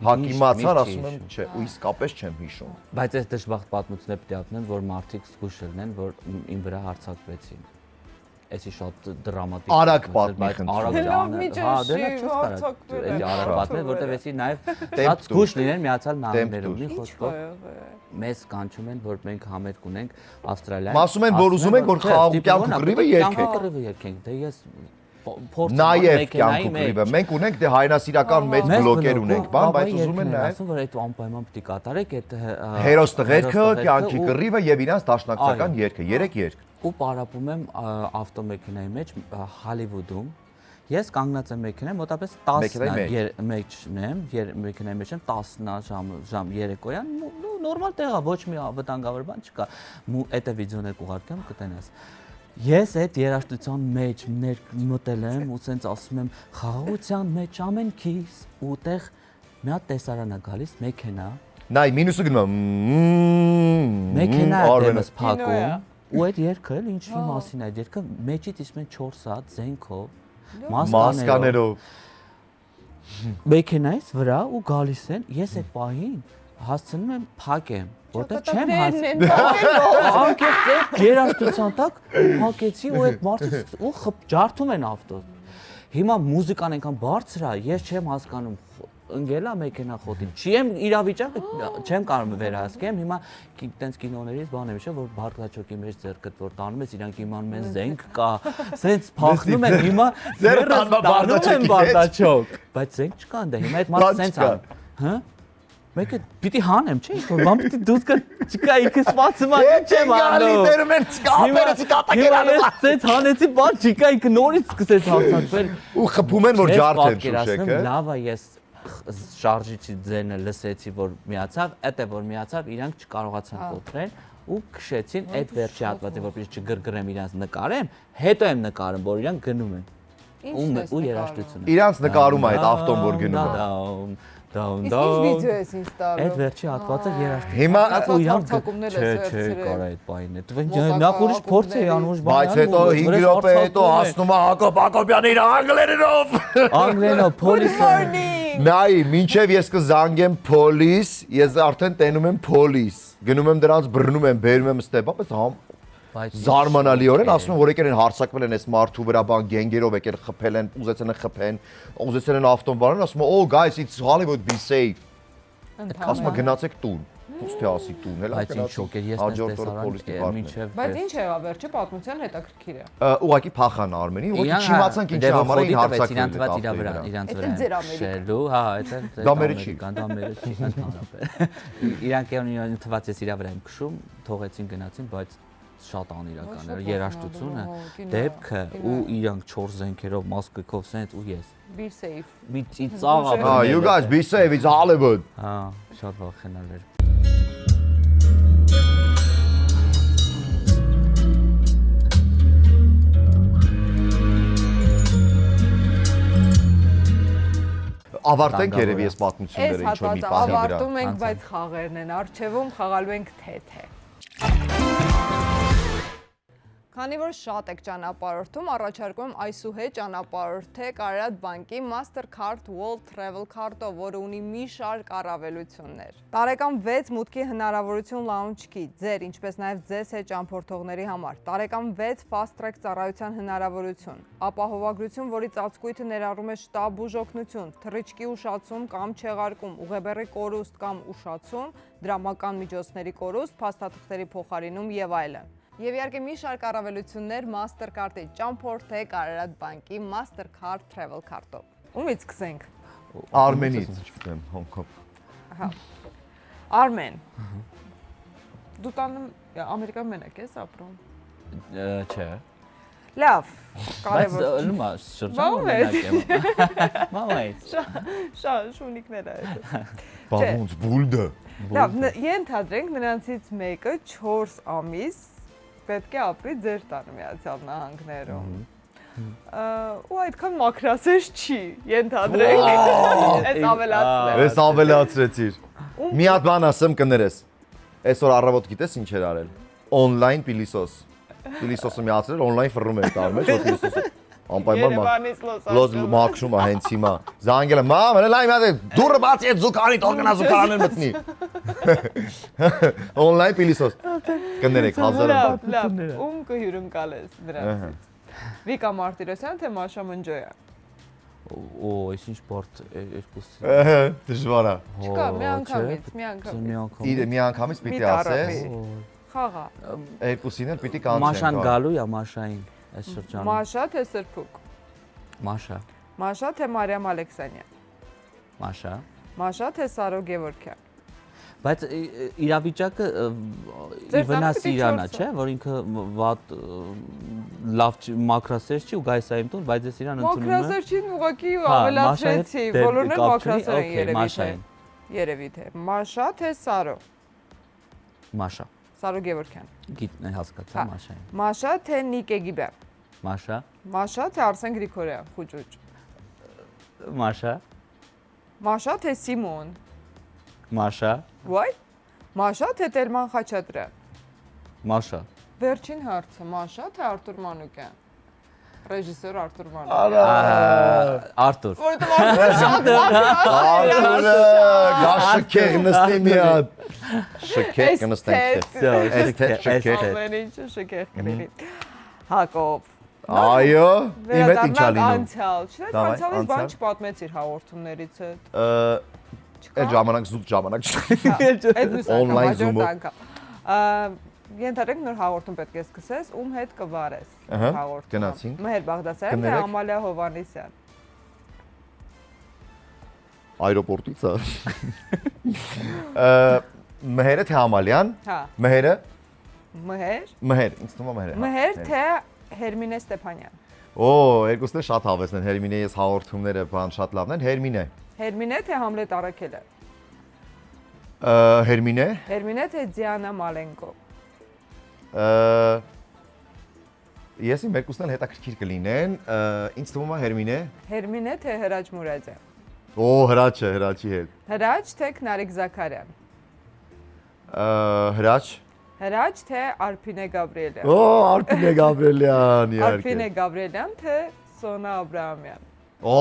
Հակիմացար, ասում եմ, չէ, ու իսկապես չեմ հիշում։ Բայց այս դժբախտ պատմությունները պետք է ապնեն, որ մարդիկ զգուշ լինեն, որ իմ վրա հարձակվեցին։ Էսի շատ դրամատիկ։ Արագ պատմի պատմել, որտեղ էսի նաև շատ զգուշ լինեն Միացյալ Նահանգներում։ Մի խոսքով մեզ կանչում են, որ մենք համերգ ունենք Ավստրալիայում։ Ասում են, որ ուզում ենք, որ խաղաղ կյանք կռիվը երկենք։ Դե ես Նաև կյանք կռիվը։ Մենք ունենք դե հայրենասիրական մեծ բլոկեր ունենք, բան, բայց ուզում են նաև ասում որ այդ անպայման պետք է կատարեք այդ հերոս տղերքը, կյանքի կռիվը եւ իրանց դաշնակցական երգը, 3 երգ։ Ու պարապում եմ ավտոմեքենայի մեջ Հոլիվուդում։ Ես կանգնած եմ մեքենայի մոտապես 10 մեջն եմ, մեքենայի մեջ եմ 10 ժամ երեկոյան, նորմալ տեղ է, ոչ մի վտանգավոր բան չկա։ Այդ վիդեոներ կուղարկեմ կտենաս։ Ես այդ երաժշտության մեջ մտել եմ ու սենց ասում եմ խաղաղության մեջ ամենքիս ու տեղ մի հատ տեսարան է գալիս մեքենա։ Նայ մինուսը գնում մեքենա դեմս փակում ու այդ երգը էլ ինչի մասին է այդ երգը մեջից իսկ մենք 4 հատ զենքով մասկաներով մեքենայից վրա ու գալիս են ես այդ պահին հասցնում եմ փակեմ որտեղ չեմ հասցնում երաժշտության տակ փակեցի ու այդ մարդիկ ու ջարդում են ավտոն հիմա մուզիկան այնքան բարձր է ես չեմ հասկանում ընկելա մեքենա խոտին չեմ իրավիճակը չեմ կարող վերահսկեմ հիմա տենց կինոներից բան եմ հիշել որ Բարտաչոկի մեջ ձեռքդ որ տանում ես իրանք իմանում են զենք կա սենց փախնում են հիմա ձեռքը տանում են Բարտաչոկ բայց զենք չկա այնտեղ հիմա այդ մարդը սենց ան հա Մեկը պիտի հանեմ, չէ՞, որ բան պիտի դուս կա չկա ինքս սպասում եմ չեմ անում։ Լիտերում են կապերից կատակեր անում։ Ես ցած հանեցի բան չկա ինքը նորից սկսեց հացածվել։ Ու խփում են որ ջարդեն շուշեկը։ Լավ է ես շարժիչի ձենը լսեցի որ միացավ, այդ է որ միացավ, իրանք չկարողացան կոտրել ու քշեցին այդ վերջի հատվածը որպես չգրգրեմ իրանց նկարեմ, հետո եմ նկարում որ իրանք գնում են։ Ու երաժշտությունը։ Իրանց նկարում է այդ ավտոն որ գնում է։ Down Իսկ ինչ վիդեո ես ինձ տալու։ Այդ վերջի հատվածը երաժշտություն։ Հիմա հարձակումներ ես չէ, կարա այդ բանը։ Նախ ուրիշ փորձ է անում բան։ Բայց հետո 5 րոպե հետո հասնում է Հակոբ Հակոբյանը իր անգլերենով։ Անգլերենով police։ Նայ, մինչև ես կզանգեմ police, ես արդեն տենում եմ police։ Գնում եմ դրանց բռնում եմ, բերում եմ ստեպ, բայց զարմանալիորեն ասում են որ եկել են հարցակվել են այս մարդու վրա բան գենգերով եկել խփել են, ուզեցել են խփեն, ուզեցել են ավտոն վարան, ասում են oh guys it's Hollywood be safe։ Ասում են գնացեք տուն։ Դուք թե ասի տուն, հելա բայց ինչ շոկ էր ես տեսարան մինչև Բայց ինչ եղավ վերջը պատմության հետաքրքիր է։ Ուղղակի փախան Արմենին, ուղղակի չիմացանք ինչի համար էին հարցակվել իրանց վրա շելու, հա, դա մերը չի, դա մերը չի ընդհանրապես։ Իրանք են թված ես իրա վրա եմ քշում, թողեցին գնացին, բայց շատ անիրական էր երաժշտությունը, դեպքը ու իրանք 4 զենքերով, մասկերով սենց ու ես։ Be safe։ Մի ծիծաղ ապա։ You guys be safe, it's Hollywood։ Հա, շատ վախենալ էր։ Ավարտենք երևի այս պատմությունները ինչ որ մի բանի վրա։ Ավարտում ենք, բայց խաղերն են արժևում, խաղալու ենք թե-թե։ Քանի որ շատ եք ճանապարհորդում, առաջարկում եմ այսուհետ ճանապարհորդեք Արարատ բանկի Mastercard World Travel Card-ով, որը ունի մի շարք առավելություններ։ Տարեկան 6 մուտքի հնարավորություն launch-ի, ձեր, ինչպես նաև ձեզ հետ ճամփորդողների համար։ Տարեկան 6 fast track ծառայության հնարավորություն, ապահովագրություն, որի ծածկույթը ներառում է շտապ բուժօգնություն, թռիչքի ուշացում կամ չեղարկում, ուղեբեռի կորուստ կամ ուշացում, դրամական միջոցների կորուստ, փաստաթղթերի փոխարինում եւ այլն։ Եվ իհարկե մի շարք առավելություններ Mastercard-ի ճամփորդեք Արարատ բանկի Mastercard Travel Card-ով։ Ումից սկսենք։ Արմենից, չգիտեմ, Հոնկոնգ։ Ահա։ Արմեն։ Դու տանը Ամերիկան մենակ ես ապրում։ Չէ։ Լավ, Բայց կարևոր։ լումա շրջան մենակ եմ։ Մամայից։ Շունիկներ այդ։ Բավունց, բուլդը։ Լավ, ենթադրենք նրանցից մեկը 4 ամիս պետք է ապրի ձեր տանը Միացյալ Նահանգներում։ Ու այդքան մաքրասեր չի, ենթադրենք։ Այս ավելացնել։ Ես ավելացրեցիր։ Մի հատ բան ասեմ կներես։ Այսօր առավոտ գիտես ինչ էր արել։ Օնլայն պիլիսոս։ Պիլիսոսը միացրել, օնլայն ֆռում էր տար մեջ, որ պիլիսոսը անպայման Երևանից Լոս լոզ մաքրում է հենց հիմա։ Զանգել եմ, մամ, լայ մի հատ դուրը բացի այդ զուկանի թող գնա զուկանան մտնի։ Օնլայն պիլիսոս։ Կներեք 1000 Լավ, ում կհյուրընկալես նրանցից։ Վիկա Մարտիրոսյան թե Մաշա Մնջոյան։ Օ, այս ինչ բորտ երկուսի։ Դժվար է։ Չկա, մի անգամից։ Իդե մի անգամից պիտի ասես։ Խաղա։ Երկուսին էլ պիտի կանչեն։ Մաշան գալու է Մաշային այս շրջանում։ Մաշա թե Սրփուկ։ Մաշա։ Մաշա թե Մարիամ Ալեքսանյան։ Մաշա։ Մաշա թե Սարո Գևորգյան։ Բայց իրավիճակը վնասի իրանա, չէ, որ ինքը վատ լավ մակրասեր չի ու գայս այմ տուն, բայց ես իրան ընդունում եմ։ Մակրասեր չի, ուղղակի ավելացրեցի, բոլորն էլ մակրասեր են երևի թե։ Երևի թե Մաշա թե Սարո։ Մաշա։ Սարո Գևորգյան։ Գիտնե հասկացա Մաշային։ Մաշա թե Նիկե Գիբյան։ Մաշա։ Մաշա թե Արսեն Գրիգորյան, խուճուճ։ Մաշա։ Մաշա թե Սիմոն։ Մաշա։ Վայ։ Մաշա թե Տերման Խաչատրյան։ Մաշա։ Վերջին հարցը Մաշա թե Արտուր Մանուկյան։ Ռեժիսոր Արտուր Մանուկյան։ Արտուր։ Որտե՞ղ Արտուրը շատ Արտուրը, գա շքեղ նստի մի հատ։ Շքեղ կնստենք։ Շքեղ։ ամեն ինչը շքեղ կլինի։ Հակոբ։ Այո, իմ հետ ինչա լինում։ Անցյալ, չէ՞, Դավայ, անցյալից բան անցյալ։ չպատմեցիր հաղորդումներից հետ։ Այդ ժամանակ զուտ ժամանակ չի։ Այդ մյուս անգամ, Online հաջորդ Zoom-ով։ անգամ։ Ենթադրենք նոր հաղորդում պետք է սկսես, ում հետ կվարես հաղորդումը։ գնացինք։ Մհեր Բաղդասարյան թե Կներեք։ Ամալիա Հովանեսյան։ Այրոպորտից է։ Մհերը թե Ամալյան։ Հա, Մհերը։ Մհեր։ Մհեր, ինձ թվում է մհերը։ Մհեր թե Հերմինե Ստեփանյան։ Օ, երկուսն էլ շատ հավեսն են։ Հերմինե ես հաղորդումները բան շատ լավն են։ Հերմինե։ Հերմինե թե Համլետ Արաքելը։ Հերմինե։ Հերմինե թե Դիանա Մալենկո։ Ես իմ երկուսն էլ հետաքրքիր կլինեն։ Ինձ թվում է Հերմինե։ Հերմինե թե Հրաչ Մուրադյան։ Օ, հրաչը, հրաչի հետ։ Հրաչ թե Քնարիկ Զաքարյան։ Հրաչ։ Հրաչ թե Արփինե Գաբրիելյան։ Օ, Արփինե Գաբրիելյան, իհարկե։ Արփինե Գաբրիելյան թե Սոնա Աբրահամյան։ Օ,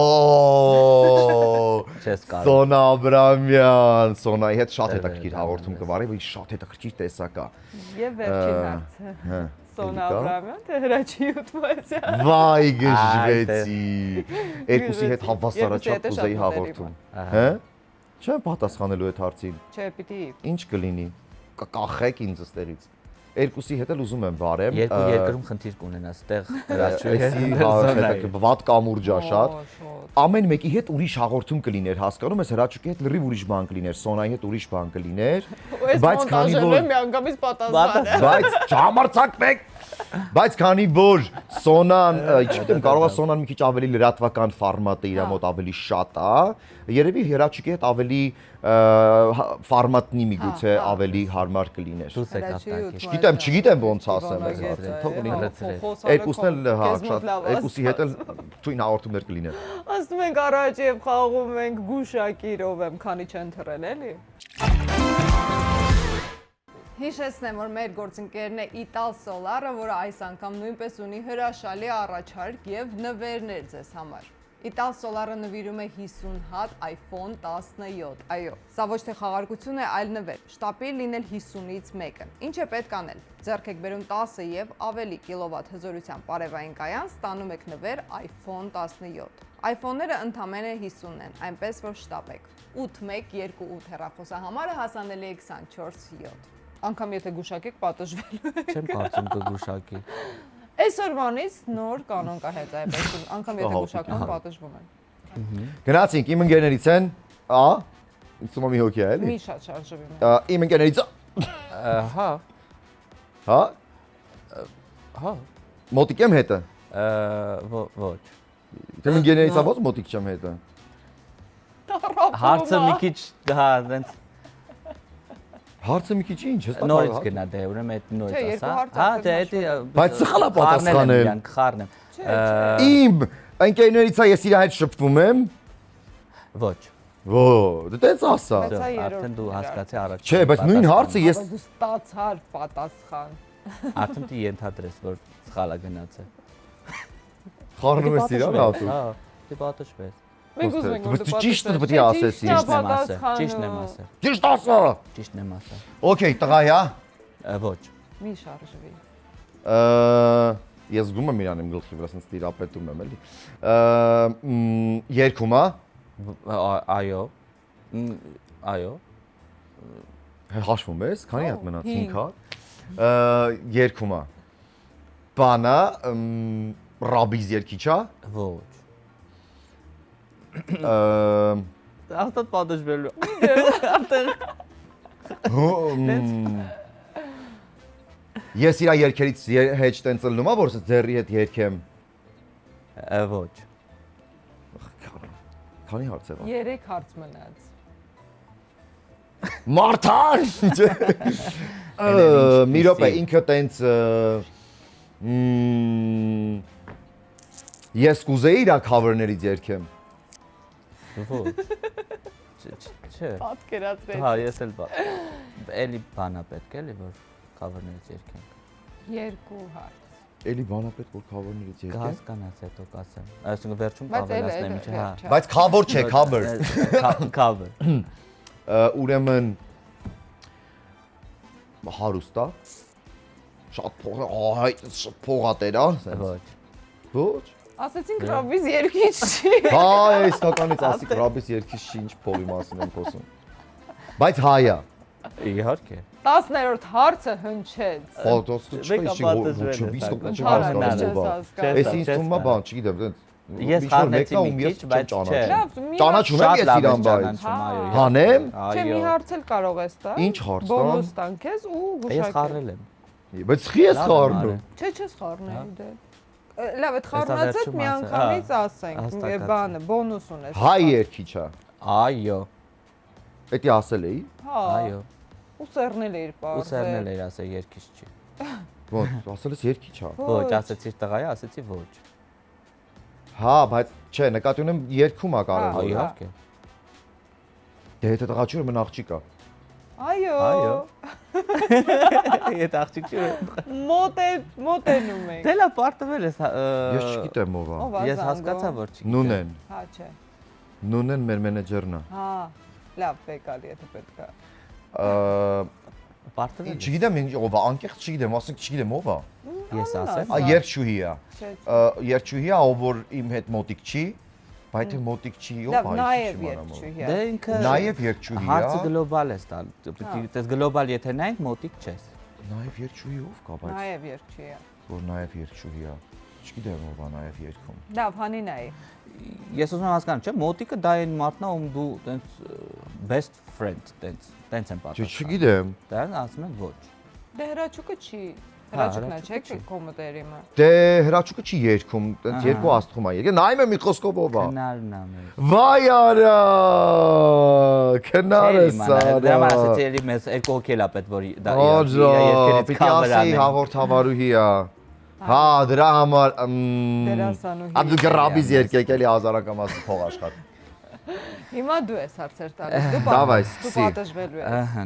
Չես կարող։ Սոնա Աբրամյան, Սոնայի հետ շատ հետաքրքիր հաղորդում կվարի, բայց շատ հետաքրքիր տեսակ է։ Եվ վերջին հարցը։ Հա։ Սոնա Աբրահամյան թե Հրաչի Յուտմասյան։ Վայ գժվեցի։ Երկուսի հետ հավասարաչափ կուզեի հաղորդում։ Հա։ Չեմ պատասխանելու այդ հարցին։ Չէ, պիտի։ Ինչ կլինի։ Կկախեք ինձ ըստերից։ Երկուսի հետ էլ ուզում եմ բարեմ։ Երկու երկրում խնդիր կունենաս, այդտեղ հրաչուի Էսի վատ կամուրջա շատ։ Շոտ։ Ամեն մեկի հետ ուրիշ հաղորդում կլիներ, հասկանում ես, հրաչուկի հետ լրիվ ուրիշ բան կլիներ, Սոնայի հետ ուրիշ բան կլիներ։ Բայց քանի որ միանգամից պատասխան է։ Բայց չհամարցակվեք։ Բայց քանի որ Սոնան, չգիտեմ, կարող է Սոնան մի քիչ ավելի լրատվական ֆորմատը իր մոտ ավելի շատ է, երևի հրաչուկի հետ ավելի ֆորմատնի միգուցե ավելի հարմար կլիներ։ դուրս եկավ տակի։ Չգիտեմ ոնց ասեմ այս հարցին, թող լինի։ Երկուսն էլ հա, շատ երկուսի հետ էլ թույն հաղորդումներ կլինեն։ Ասում ենք առաջ եւ խաղում ենք գուշակիրով եմ, քանի չեն թռել էլի։ Հիշեցնեմ, որ մեր գործընկերն է Ital Solar-ը, որը այս անգամ նույնպես ունի հրաշալի առաջարկ եւ նվերներ ձեզ համար։ Ital Solar-ը նվիրում է 50 հատ iPhone 17։ Այո, սա ոչ թե խաղարկություն է, այլ նվեր։ Շտապի լինել 50-ից մեկը։ Ինչ է պետք անել։ Ձեռք եք բերում 10 եւ ավելի կիլովատ հզորության պարևային կայան, ստանում եք նվեր iPhone 17։ iPhone-ները ընդամենը 50 են, այնպես որ շտապեք։ 8128 հեռախոսահամարը հասանելի է 24/7։ Անգամ եթե գուշակեք, պատժվելու եք։ Չեմ կարծում կգուշակի։ Այսօրվանից նոր կանոն կա հետայպես, անգամ եթե գուշակում, պատժվում են։ Գնացինք, իմ ընկերներից են, ինձ թվում է մի հոգի է, էլի։ Մի շատ շարժվի մենք։ Իմ ընկերներից Հա, հա, հա, մոտիկ եմ հետը։ ոչ։ Իմ ընկերներից ա ո՞նց մոտիկ չեմ հետը։ Հարցը մի քիչ հա, դենց Հարցը մի քիչ ինչ, հստակ։ նորից գնա դե, ուրեմն այդ Չէ, նորից երկու ասա։ հարց Հա, արդեն դե դա Բայց սխալ ա պատասխանել։ Խառնեմ։ Իմ ընկերներից ա ես իր հետ շփվում եմ։ Ոչ։ Ո, դե տենց ասա։ Բայց սա երրորդն Արդեն դու էր, հասկացի առաջ։ Չէ, բայց նույն հարցը ես Բայց դու ստացար պատասխան։ Արդեն դու ենթադրես, որ սխալ է գնացել։ խառնում ես իրան ասում։ Հա, դե պատժվես։ Մենք ուզում ենք Բայց ճիշտը պետք է ասես, Ճիշտն եմ ասել։ Ճիշտ ասա։ Ճիշտն եմ ասել։ Okay, տղայա։ Ոչ։ Մի շարժվի։ Ես զգում եմ իրան իմ գլխի վրա, ասես տիրապետում եմ էլի։ Երկում է։ Այո։ Այո։ Հաշվում ես, քանի հատ մնաց 5 հատ։ Երկում է։ Բանա ռաբիզ երկիչ է։ Ոչ։ Արդեն պատժվելու։ Ես իրա երկերից հետ տենց լնում ա, որ ձեռի հետ երկեմ։ Ոչ։ Քանի հարց եղավ։ 3 հարց մնաց։ Մարտան։ Մի րոպե, ինքը տենց ես կուզեի իրա cover-ներից երկեմ։ Ոչ։ Չէ։ Պատկերացրեք։ Հա, ես էլ էլի բանա պետք էլի որ cover-ներից երկենք։ 2 հարց։ Էլի բանա պետք որ cover-ներից երկեմ։ Կհասկանաս հետո կասեմ։ Այսինքն վերջում Բայց էլ կավելացնեմ ինչ հա։ Բայց cover չէ, cover։ Cover։ Ուրեմն հարուստա։ Շատ փող, շատ փողատեր է, ասես։ Ոչ։ Ոչ։ Ասեցինք ռաբիզ երկիչ չի։ Հա, իսկականից ասիկ ռաբիս երկիչ չի, ինչ փողի մասին եմ խոսում։ Բայց հայա։ Իհարկե։ 10-րդ հարցը հնչեց։ Ֆոտոս Էս ինձ թվում է բան, չգիտեմ, դենց Ես խառնեցի մի քիչ, բայց չէ։ Լավ, մի Ճանաչում եմ ես իրան, բայց այո։ հանեմ։ Չէ, մի հարց էլ կարող ես տալ։ Ինչ հարց տամ։ Բոնուս տան քեզ ու Ես գուշակել։ խառնել եմ։ Բայց խի ես խառնում։ Չէ, չես խառնել դե։ Լավ, այդ խառնածդ մի վերջում անգամից ասենք, հաստատացա։ բանը, բոնուս ունես։ Հայ երկիչ է։ Այո։ Էդի ասել էի։ Հա։ Այո։ Ու սերնել էիր Ու բարձր։ սերնել էր ասել երկիչ չի։ Ոնց, ասել ես երկիչ է։ Ոչ, ասեցի տղայա, ասեցի ոչ։ Հա, բայց չէ, նկատի ունեմ երկում է Այո, կարևորը։ իհարկե։ Դե հետո տղաչուրը մն աղջիկ է։ Այո։ Այո։ Ետ աղջիկ չի։ Մոտենում ենք։ Դե լավ, պարտվել ես։ Ես չգիտեմ ով է։ Ով է Ես զանգում։ հասկացա որ չի։ Նունեն։ Հա, չէ։ Նունեն մեր մենեջերն է։ Հա, լավ, բեկալ, եթե պետք է։ Պարտվել ես։ Չգիտեմ ինչ ով է, անկեղծ չգիտեմ, ասենք չգիտեմ ով է։ Ես ասեմ։ Երկչուհի է։ Չէ, Երկչուհի է, ով որ իմ հետ մոտիկ չի, բայց թե մոտիկ չի, ով լավ, է, նաև չի երկչուհի Դե է։ ինքը Նաև երկչուհի է։ հարցը գլոբալ է ստալ։ Պետք է գլոբալ եթե նայենք մոտիկ չես։ Նաև երկչուհի ով կա, բայց Նաև երկչուհի է։ որ նաև երկչուհի է։ Չգիտեմ ով է նաև երգում։ Լավ, հանի նայի։ Ես ուզում եմ հասկանալ, չէ՞, մոտիկը դա այն մարդն է, ում դու տենց best friend տենց եմ պատասխանում։ Չգիտեմ։ Դրան ասում եմ ոչ։ Դե հրաչուկը չի։ Հրաչուկն է, չէ՞, հրաչուկը չի։ կոմոդերիմը։ Դե հրաչուկը չի երգում, տենց երկու աստղում է երգում։ Նայում եմ մի խոսքով ով է։ Քնարն է մեր։ Վայ արա։ Քնարս Դրա արա։ համար ասեցի էլի մեզ երկու հոգի էլ է պետք որ դա Աջա, երկերից պիտի cover ասեի անեն։ հաղորդավարուհի է։ Հա, դրա համար Դերասանուհի։ Աբդու գրաբիզ երկեք էլի 1000 անգամ ասի փող աշխատ։ Հիմա դու ես հարցեր տալիս։ Դու Դավայ, դու սկսի։ պատժվելու ես։ Ահա։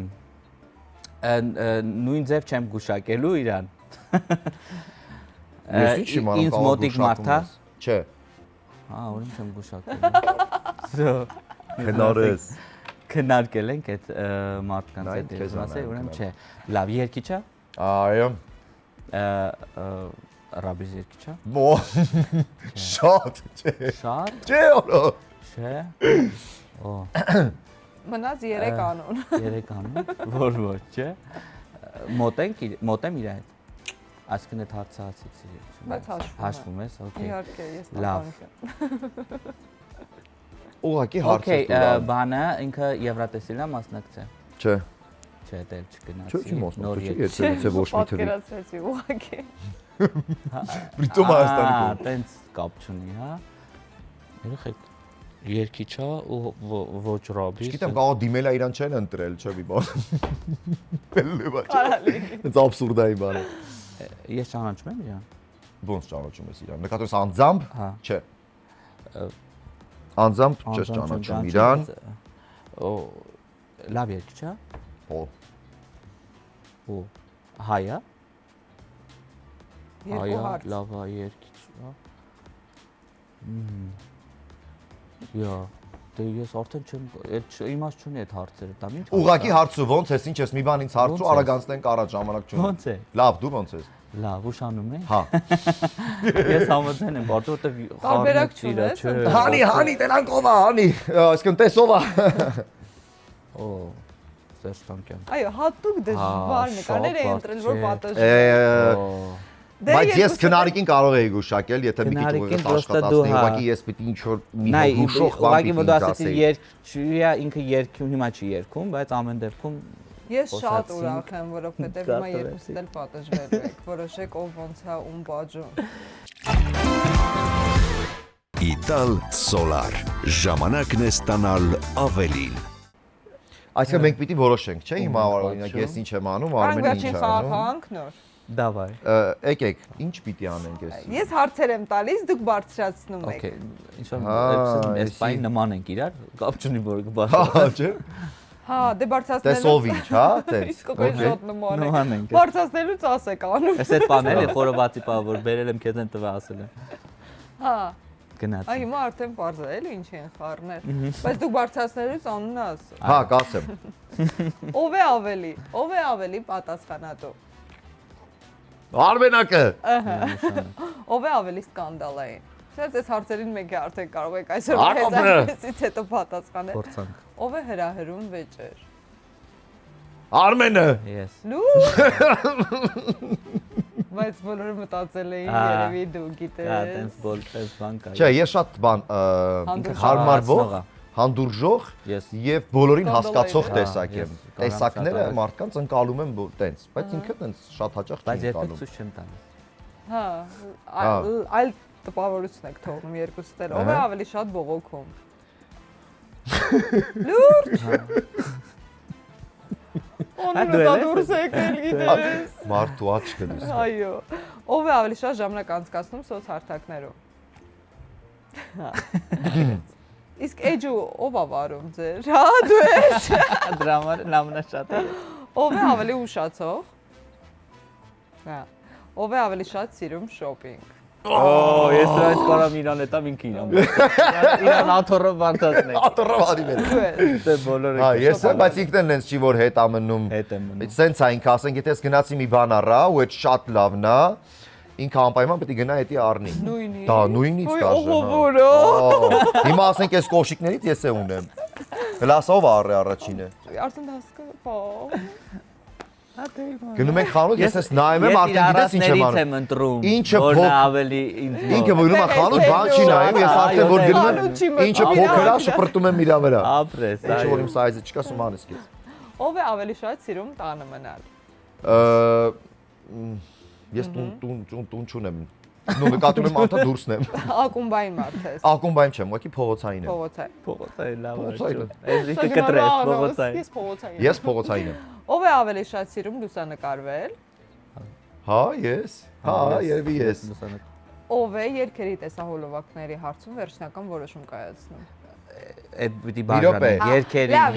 նույն ձև չեմ գուշակելու իրան։ Ես ինչ իմանամ Ինձ մոտիկ մարդա։ Չէ։ Հա, ուրեմն չեմ գուշակելու։ Հնարես։ Քննարկել ենք այդ մարդկանց Նայ, հետ քեզ մասը, անայք, ուրեմն լավ։ չէ։ Լավ, երկիչ է։ Այո։ Ռաբիզ երկիչ է։ Մո։ Շատ, չէ։ Շատ, Չէ, օլո։ չէ։ Օ, Մնաց 3 անուն։ 3 անում, որ ոչ, չէ։ Մոտեմ իր հետ։ Այսինքն այդ հարցը հասեցի։ Բայց Հաշվում ես, օքեյ։ Իհարկե, ես Լավ։ տականք եմ։ Ուղղակի հարց Okay, է։ բանը ինքը Եվրատեսիլա մասնակցե։ Չէ։ Չէ, դեռ չգնացի։ Չէ, չի մասնակցի, երգ- եթե ոչ մի թվի։ Պատկերացրեցի ուղղակի։ Բրիտում Հայաստանի կողմ։ Տենց կապ չունի, հա։ Երեխեք երկիչ է ու ոչ ռաբի։ Չգիտեմ, կարող դիմել է իրան չեն ընտրել, չէ՞ մի բան։ Բելլեվա չէ։ Կարալի։ Դա աբսուրդայի բան է։ Ես ճանաչում եմ իրան։ Ոնց ճանաչում ես իրան։ Նկատես անձամբ։ Հա։ Չէ։ Անձամբ չես ճանաչում իրան։ Օ լավ երկիչ է։ Օ։ Ու հայա։ Երկու հարց։ լավ է երկիչ է։ Յա, դե ես արդեն չեմ, այդ իմաստ չունի այդ հարցերը, դա ինչ։ Ուղղակի հարցը ոնց ես, ինչ ես, մի բան ինձ հարցու, Ոնց ես։ արագանցնենք առաջ ժամանակ չունի։ Ոնց է։ Լավ, դու ոնց ես։ Լավ, ուշանում ես։ Հա։ Ես համաձայն եմ, որտեղ Տարբերակ խառնեք չունես, չէ։ Հանի, հանի, տենանք ով է, հանի։ Այսինքն տեսով է։ Օ, Սերժ Տանկյան։ Այո, հատուկ դժվար Հա, նկարներ շատ են ընտրել, որ բարդ պատժեն։ Բայց ես քնարիկին կարող էի գուշակել, եթե մի քիչ Քնարիկին ուղղակի պրոստը աշխատացնեի, դու, հա։ ուղղակի ես պիտի ինչ որ մի Նայ, հուշող բան ուղղակի պիտի որ դու ինձ ասեցի ասեի։ երկչույա ինքը երկում հիմա չի երկում, բայց ամեն դեպքում Ես շատ խոսացինք, ուրախ եմ, որովհետև հիմա երկուսդ էլ պատժվել եք, որոշեք ով ոնց է ում բաժում։ Ital Solar ժամանակն է ստանալ ավելին։ Այսինքն մենք պիտի որոշենք, չէ՞, հիմա օրինակ ես ինչ եմ անում, Արագ Արմենը ինչ վերջին է անում։ խաղանք նոր։ դավայ։ Եկեք, ինչ պիտի անենք ես։ Ես հարցեր եմ տալիս, դուք բարձրացնում եք։ Okay, ինչ որ Հա, այս էսի։ բան նման ենք իրար, կապ չունի որ Հա, կբարձր։ չէ։ Հա, դե բարձրացնելու։ Տեսով ինչ, հա, տենց։ Իսկական շատ նման Նման է։ ենք։ Բարձրացնելուց ասեք անում։ Այս այդ բանել է խորովածի պա որ բերել եմ քեզ են տվա ասել եմ։ Հա, Գնաց։ այ հիմա արդեն բարձր է, էլի ինչ են խառներ։ Բայց դուք բարձրացնելուց անունը ասա։ Հա, կասեմ։ Ով է ավելի պատասխանատու։ Արմենակը։ Ով է ավելի սկանդալային։ Սենց այս հարցերին մենք արդեն կարող ենք այսօր Ակոբը։ քեզանից հետո պատասխանել։ Փորձանք։ Ով է հրահրում վեճեր։ Արմենը։ Yes։ Լու։ Բայց բոլորը մտածել էին երևի դու Հա, գիտես։ տենց բոլտես բան կա։ Չէ, ես շատ բան Հանդուրժող, հարմարվող, հանդուրժող Ես եւ բոլորին Սկանդալային, հասկացող հա, տեսակ եմ։ ես կարող եմ Տեսակները շատ արագ։ մարդկանց ընկալում եմ տենց, բայց ինքը տենց շատ հաճախ բայց չի երբեք ընկալում։ ցույց չեմ տալիս։ Հա, այլ տպավորություն եք թողնում երկուսդ էլ։ Ով է ավելի շատ բողոքում։ Լուրջ։ Անունը դու դա էլ ես դուրս եկել գիտես։ Մարդու աչքը դուս։ Այո։ Ով է ավելի շատ ժամանակ անցկացնում սոցհարթակներում։ Իսկ էջու ով է վարում ձեր։ Հա, դու ես։ Դրա համար ամենաշատը։ Ով է ավելի ուշացող։ Հա։ Ով է ավելի շատ սիրում շոփինգ։ Օ, ես դրանից կարամ իրան հետամ ինքը իրան։ Իրան աթոռը բանտացնենք։ Աթռավարի մեր։ Դու ես։ Դե բոլորը Հա, ես եմ, բայց ինքն էլ նենց չի որ հետ ամնում։ հետ եմ մնում։ Սենց է ինքը ասենք, եթե ես գնացի մի բան առա, ու այդ շատ լավն է, ինքը անպայման պետք է գնա հետի առնի։ Նույնի։ Դա նույնից Ոյ, դաժե։ ողորո։ Հիմա ասենք այս կոշիկներից ես է ունեմ։ Հլասով առե առաջինը։ Արդեն հասկա, բա։ Գնում ենք խանութ, ես ես նայում եմ, արդեն գիտես ինչ եմ եմ անում։ ընտրում։ Ինչը որն փոք- ավելի ինձ Ինքը գնում է խանութ, բան չի նայում, ես արդեն որ գնում Խանութ չի եմ, մտնում, ինչը փոքր է, շպրտում եմ իրա վրա։ ապրես, Ինչ որ այո։ իմ սայզը չկա, սումանես քեզ։ Ով է ավելի շատ սիրում տանը մնալ։ Ես տուն չունեմ։ Նու նկատում եմ անդա դուրսն եմ։ Ակումբային մարդ ես։ Ակումբայում չեմ, ուղղակի փողոցային եմ։ Փողոցային։ Փողոցային լավ է։ Փողոցային է։ Այս ինքը կտրես փողոցային։ Ես փողոցային։ Ես փողոցային եմ։ Ով է ավելի շատ սիրում լուսանկարվել։ Հա, ես։ Հա, երևի ես։ Ով է երկերի տեսահոլովակների հարցում վերջնական որոշում կայացնում։ այդ պիտի Մի րոպե։ բաժանենք երկերի։ Լավ,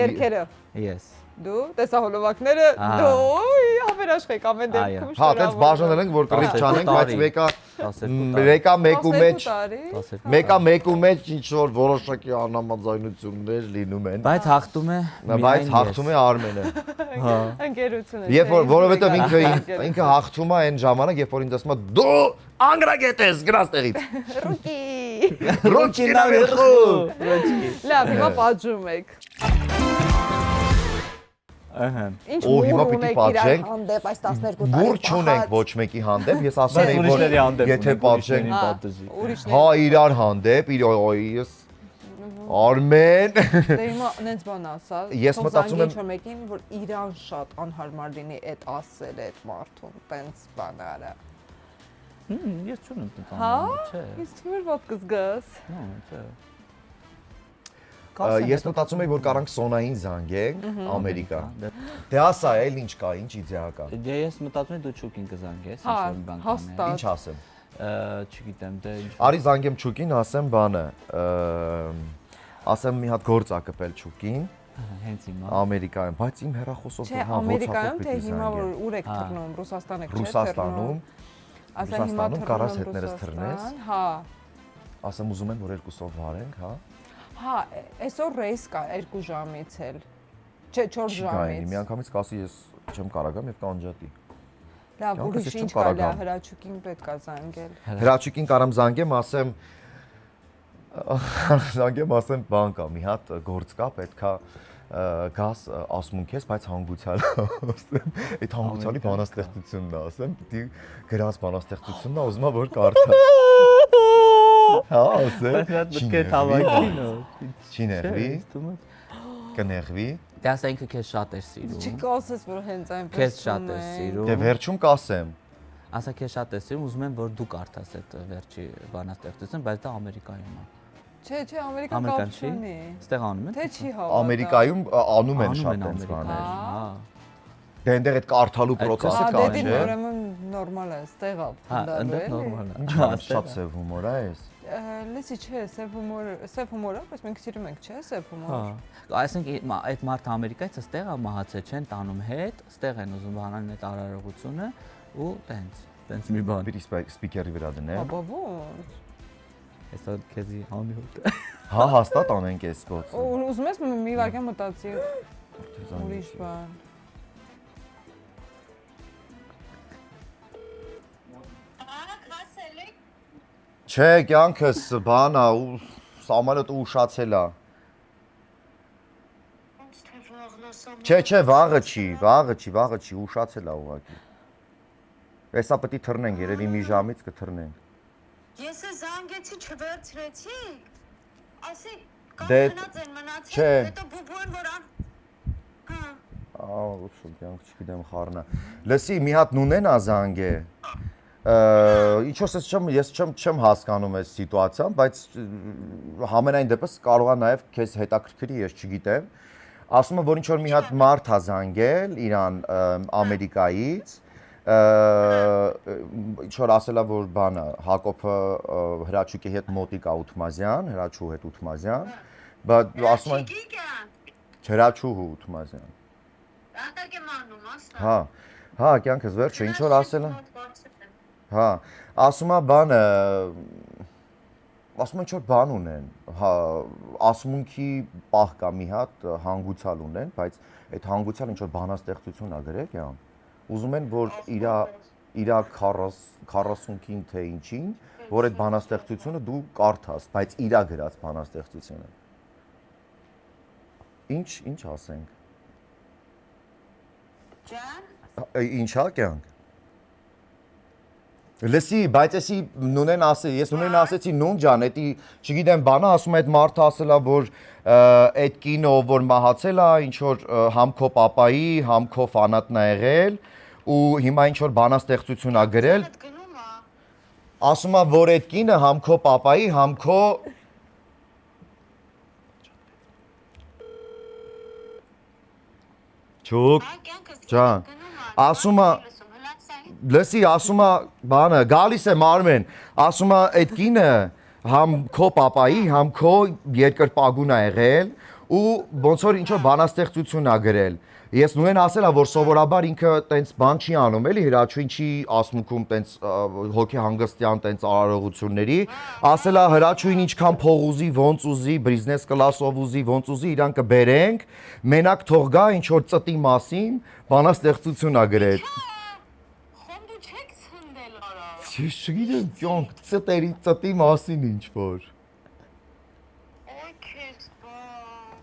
երկերը։ Yes։ Դու տեսահոլովակները դու հավերաշխեք ամեն դեպքում Հա, այդպես բաժանել ենք, որ կռիվ չանենք, բայց մեկը 1-ը 1-ու մեջ ինչ որ որոշակի անհամաձայնություններ լինում են։ Բայց հաղթում է Բայց հաղթում է Արմենը։ ընկերությունը։ Երբ որ որովհետև ինքը հաղթում է այն ժամանակ, երբ որ ինձ ասում է դու անգրագետ ես, գնաց տեղից։ Ռուկի։ Ռոչինա վերխու։ Լավ, հիմա պատժում եք։ Ահա։ Ինչ Օ, հիմա մուր պիտի ունեք պատժենք։ իրար հանդեպ այս 12 տարի։ Բուր չունենք ոչ մեկի հանդեպ, ես ասել էի, որ ուրիշների հանդեպ եթե ունենք, պատժենք, Ուրիշներ։ հա իրար հանդեպ, ես Արմեն։ Դե հիմա նենց բան ասա։ Ես մտածում եմ- ինչ-որ մեկին, որ իրան շատ անհարմար լինի այդ ասել այդ մարդուն, տենց բան արա։ Ես չունեմ տենց Հա։ անում, չէ։ Իսկ թվում էր ոտ կզգաս։ Չէ։ Ես մտածում եի, որ կարանք Սոնային զանգենք Ամերիկա։ Դե ասա, էլ ինչ կա, ինչ իդեա կա։ Դե ես մտածում եմ դու Չուկին կզանգես, Հա, ինչ-որ բան հաստատ։ Ինչ ասեմ։ Չգիտեմ, դե ինչ։ Արի զանգեմ Չուկին, ասեմ բանը։ Ասեմ մի հատ գործ ա կպել Չուկին Հենց հիմա։ Ամերիկայում, բայց իմ հեռախոսով Չէ, Ամերիկայում թե հիմա որ ուր եք թռնում, Ռուսաստան եք չէ՞ Ռուսաստանում, Ասա հիմա Ռուսաստանում կարաս հետներս թռնես։ Հա։ ասեմ ուզում եմ որ երկուսով վարենք, հա։ Հա, այսօր ռեյս կա 2 ժամից էլ։ Չէ, 4 Գային, ժամից։ միանգամից կասի ես չեմ կարող գամ եւ կանջատի։ Լավ, Կյանքս ուրիշ ես ինչ չեմ կա, կարող լա գամ։ հրաչուկին պետք է զանգել։ Հրաչիկին կարամ զանգեմ, ասեմ բան կա, մի հատ գործ կա, պետքա գաս ասմունք ես, բայց հանգուցալ ասեմ, այդ հանգուցալի բանաստեղծությունն է, ասեմ, պիտի գրած բանաստեղծությունն է, ուզում եմ որ կարդա։ Հա, ասեմ, չի նեղվի, կնեղվի, Դե ասա ինքը քեզ շատ էր սիրում։ Չկասես, որ հենց այնպես։ Քեզ շատ էր դե սիրում։ վերջում կասեմ, Ասա քեզ շատ էր սիրում, ուզում եմ որ դու կարդաս այդ վերջի բանաստեղծությունը, բայց դա Ամերիկայում է։ Չէ, Ամերիկան Ամերիկան կապ չի։ չունի։ Ստեղ անում են։ Թե չի հավատա։ Ամերիկայում անում են շատ տենց բաներ։ Դե այնտեղ այդ կարդալու process-ը կա, Դե չէ՞։ ուրեմն նորմալ է, ստեղ է Հա, փնդալու ընդդեմ էլի։ նորմալ է։ Ինչ անում, շատ սև հումոր է էս։ Լսի, չէ, սև հումոր է, բայց մենք սիրում ենք, չէ, սև հումոր։ Հա։ Այսինքն այդ մարդը Ամերիկայից ստեղ է մահացել, չեն տանում հետ, ստեղ են ուզում բանալն այդ արարողությունը ու տենց մի բան։ Պիտի սպիկերի վրա դնեմ։ Բաբա ո՞նց։ Հեսա քեզի հանի հոտ։ Հա, հաստատ անենք այս գործը։ Ուզում ես մի վարքան մտածի ուրիշ բան։ Չէ, կյանքս բան է ու սամալյոտը ուշացել է։ Չէ, վաղը չի, ուշացել է ուղղակի։ Էսա պետք է թռնենք, երևի մի ժամից կթռնենք։ Ես է զանգեցի չվերցրեցի։ Ասի Դե, կանած են մնացել, չէ։ հետո բուբոն որ Հա։ Ահա, կյանք չգիտեմ խառնա։ Լսի, մի հատ նունեն ա զանգե։ Ինչ որ ես չեմ հասկանում այս սիտուացիան, բայց համենայն դեպս կարող է նաև քեզ հետաքրքրի, ես չգիտեմ։ Ասում եմ, որ ինչ որ մի հատ մարդ ա զանգել իրան Ամերիկայից, ինչ որ ասելա որ բանը Հակոբը Հրաչուկի հետ մոտիկ ա Ութմազյան, Հրաչու հետ Ութմազյան, բայց ասում են Հրաչուհու Ութմազյան։ Ատակ եմ անում, ասա։ Հա, հա, կյանքս վերջը ինչ որ ասելա։ Հա, ասում է բանը, ասում են ինչ-որ բան ունեն, հա, ասմունքի պահ կա մի հատ հանգուցալ ունեն, բայց այդ հանգուցալ ինչ-որ բանաստեղծություն ա գրել, կյան, ուզում են, որ իրա 40-ին թե ինչին, որ այդ բանաստեղծությունը դու կարդաս, բայց իրա գրած բանաստեղծությունը։ Ինչ ասենք։ Ջան։ Ինչա կյանք։ Լսի, բայց էսի նունեն ասել, ես նունեն ասեցի նուն ջան, էդի, չգիտեմ, բանը ասում է այդ մարդը ասելա, որ այդ կինո, որ մահացել է, ինչ որ համ քո պապայի, համ քո ֆանատն ա եղել, ու հիմա ինչ որ բանաստեղծություն ա գրել, ասում է, որ այդ կինը համ քո պապայի, համ քո Չուկ, ջան, ասում է, լսի, ասում է, բանը, գալիս եմ Արմեն, ասում է, այդ կինը համ քո papayi, համ քո երկրպագուն ա եղել ու ոնց որ ինչ որ բանաստեղծություն ա գրել։ Ես նույնն ասելա, որ սովորաբար ինքը տենց բան չի անում, էլի Հրաչուին չի ասմուքում տենց հոգեհանգստյան տենց արարողությունների, ասելա Հրաչուին ինչքան փող ուզի, ոնց ուզի, բիզնես կլասով ուզի, ոնց ուզի, իրան կբերենք, մենակ թող գա ինչ որ ծտի մասին, բանաստեղծություն ա գրել։ Խոնդու չեք ցնդել արա։ Չգիտեմ, ճոնք, ծտի մասին ինչ որ։ Օй քեզ բան։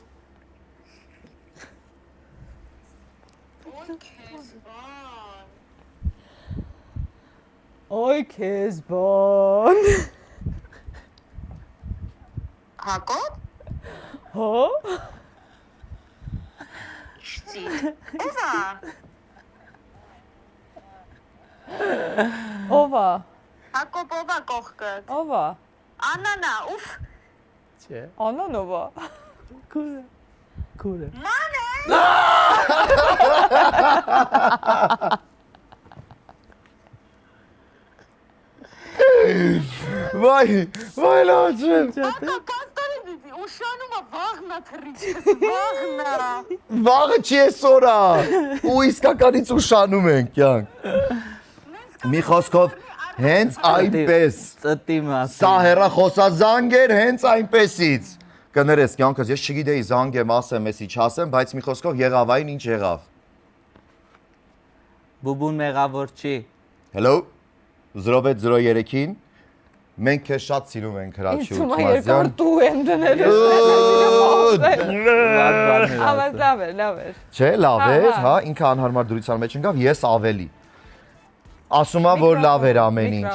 Օй քեզ բան։ Օй քեզ բան։ Հակոբ։ Հո։ Շտի։ Ո՞վ է։ Ով է։ Հակոբ ով է կողքը։ Ով է։ Անանա, ուֆ։ Չէ։ Անան ով է։ Քուրը։ Ման է։ Վայ լաչեմ։ Կաստորի դիտի, ուշանում է վաղնա թռիչքս, վաղնա։ Վաղը չի այսօրա։ Ու իսկականից ուշանում ենք, կյանք։ Մի խոսքով հենց այնպես։ Ծտի մաս։ Սա հեռախոսազանգ էր հենց այնպեսից։ Կներես, կյանքս ես չգիտեի զանգ եմ ասեմ, էսի չասեմ, բայց մի խոսքով եղավ այն ինչ եղավ։ Բուբուն մեղավոր չի։ Hello 0603-ին մենք քեզ շատ սիրում ենք Հրաչի Ինձ թվում է Ութմազյան։ երկար դու եմ դնել։ Ահա լավ է։ Չէ, լավ էր, Հա, հա, ինքը անհարմար դրության մեջ ընկավ, ես ավելի։ Ասում եմ, որ լավ էր ամեն ինչ։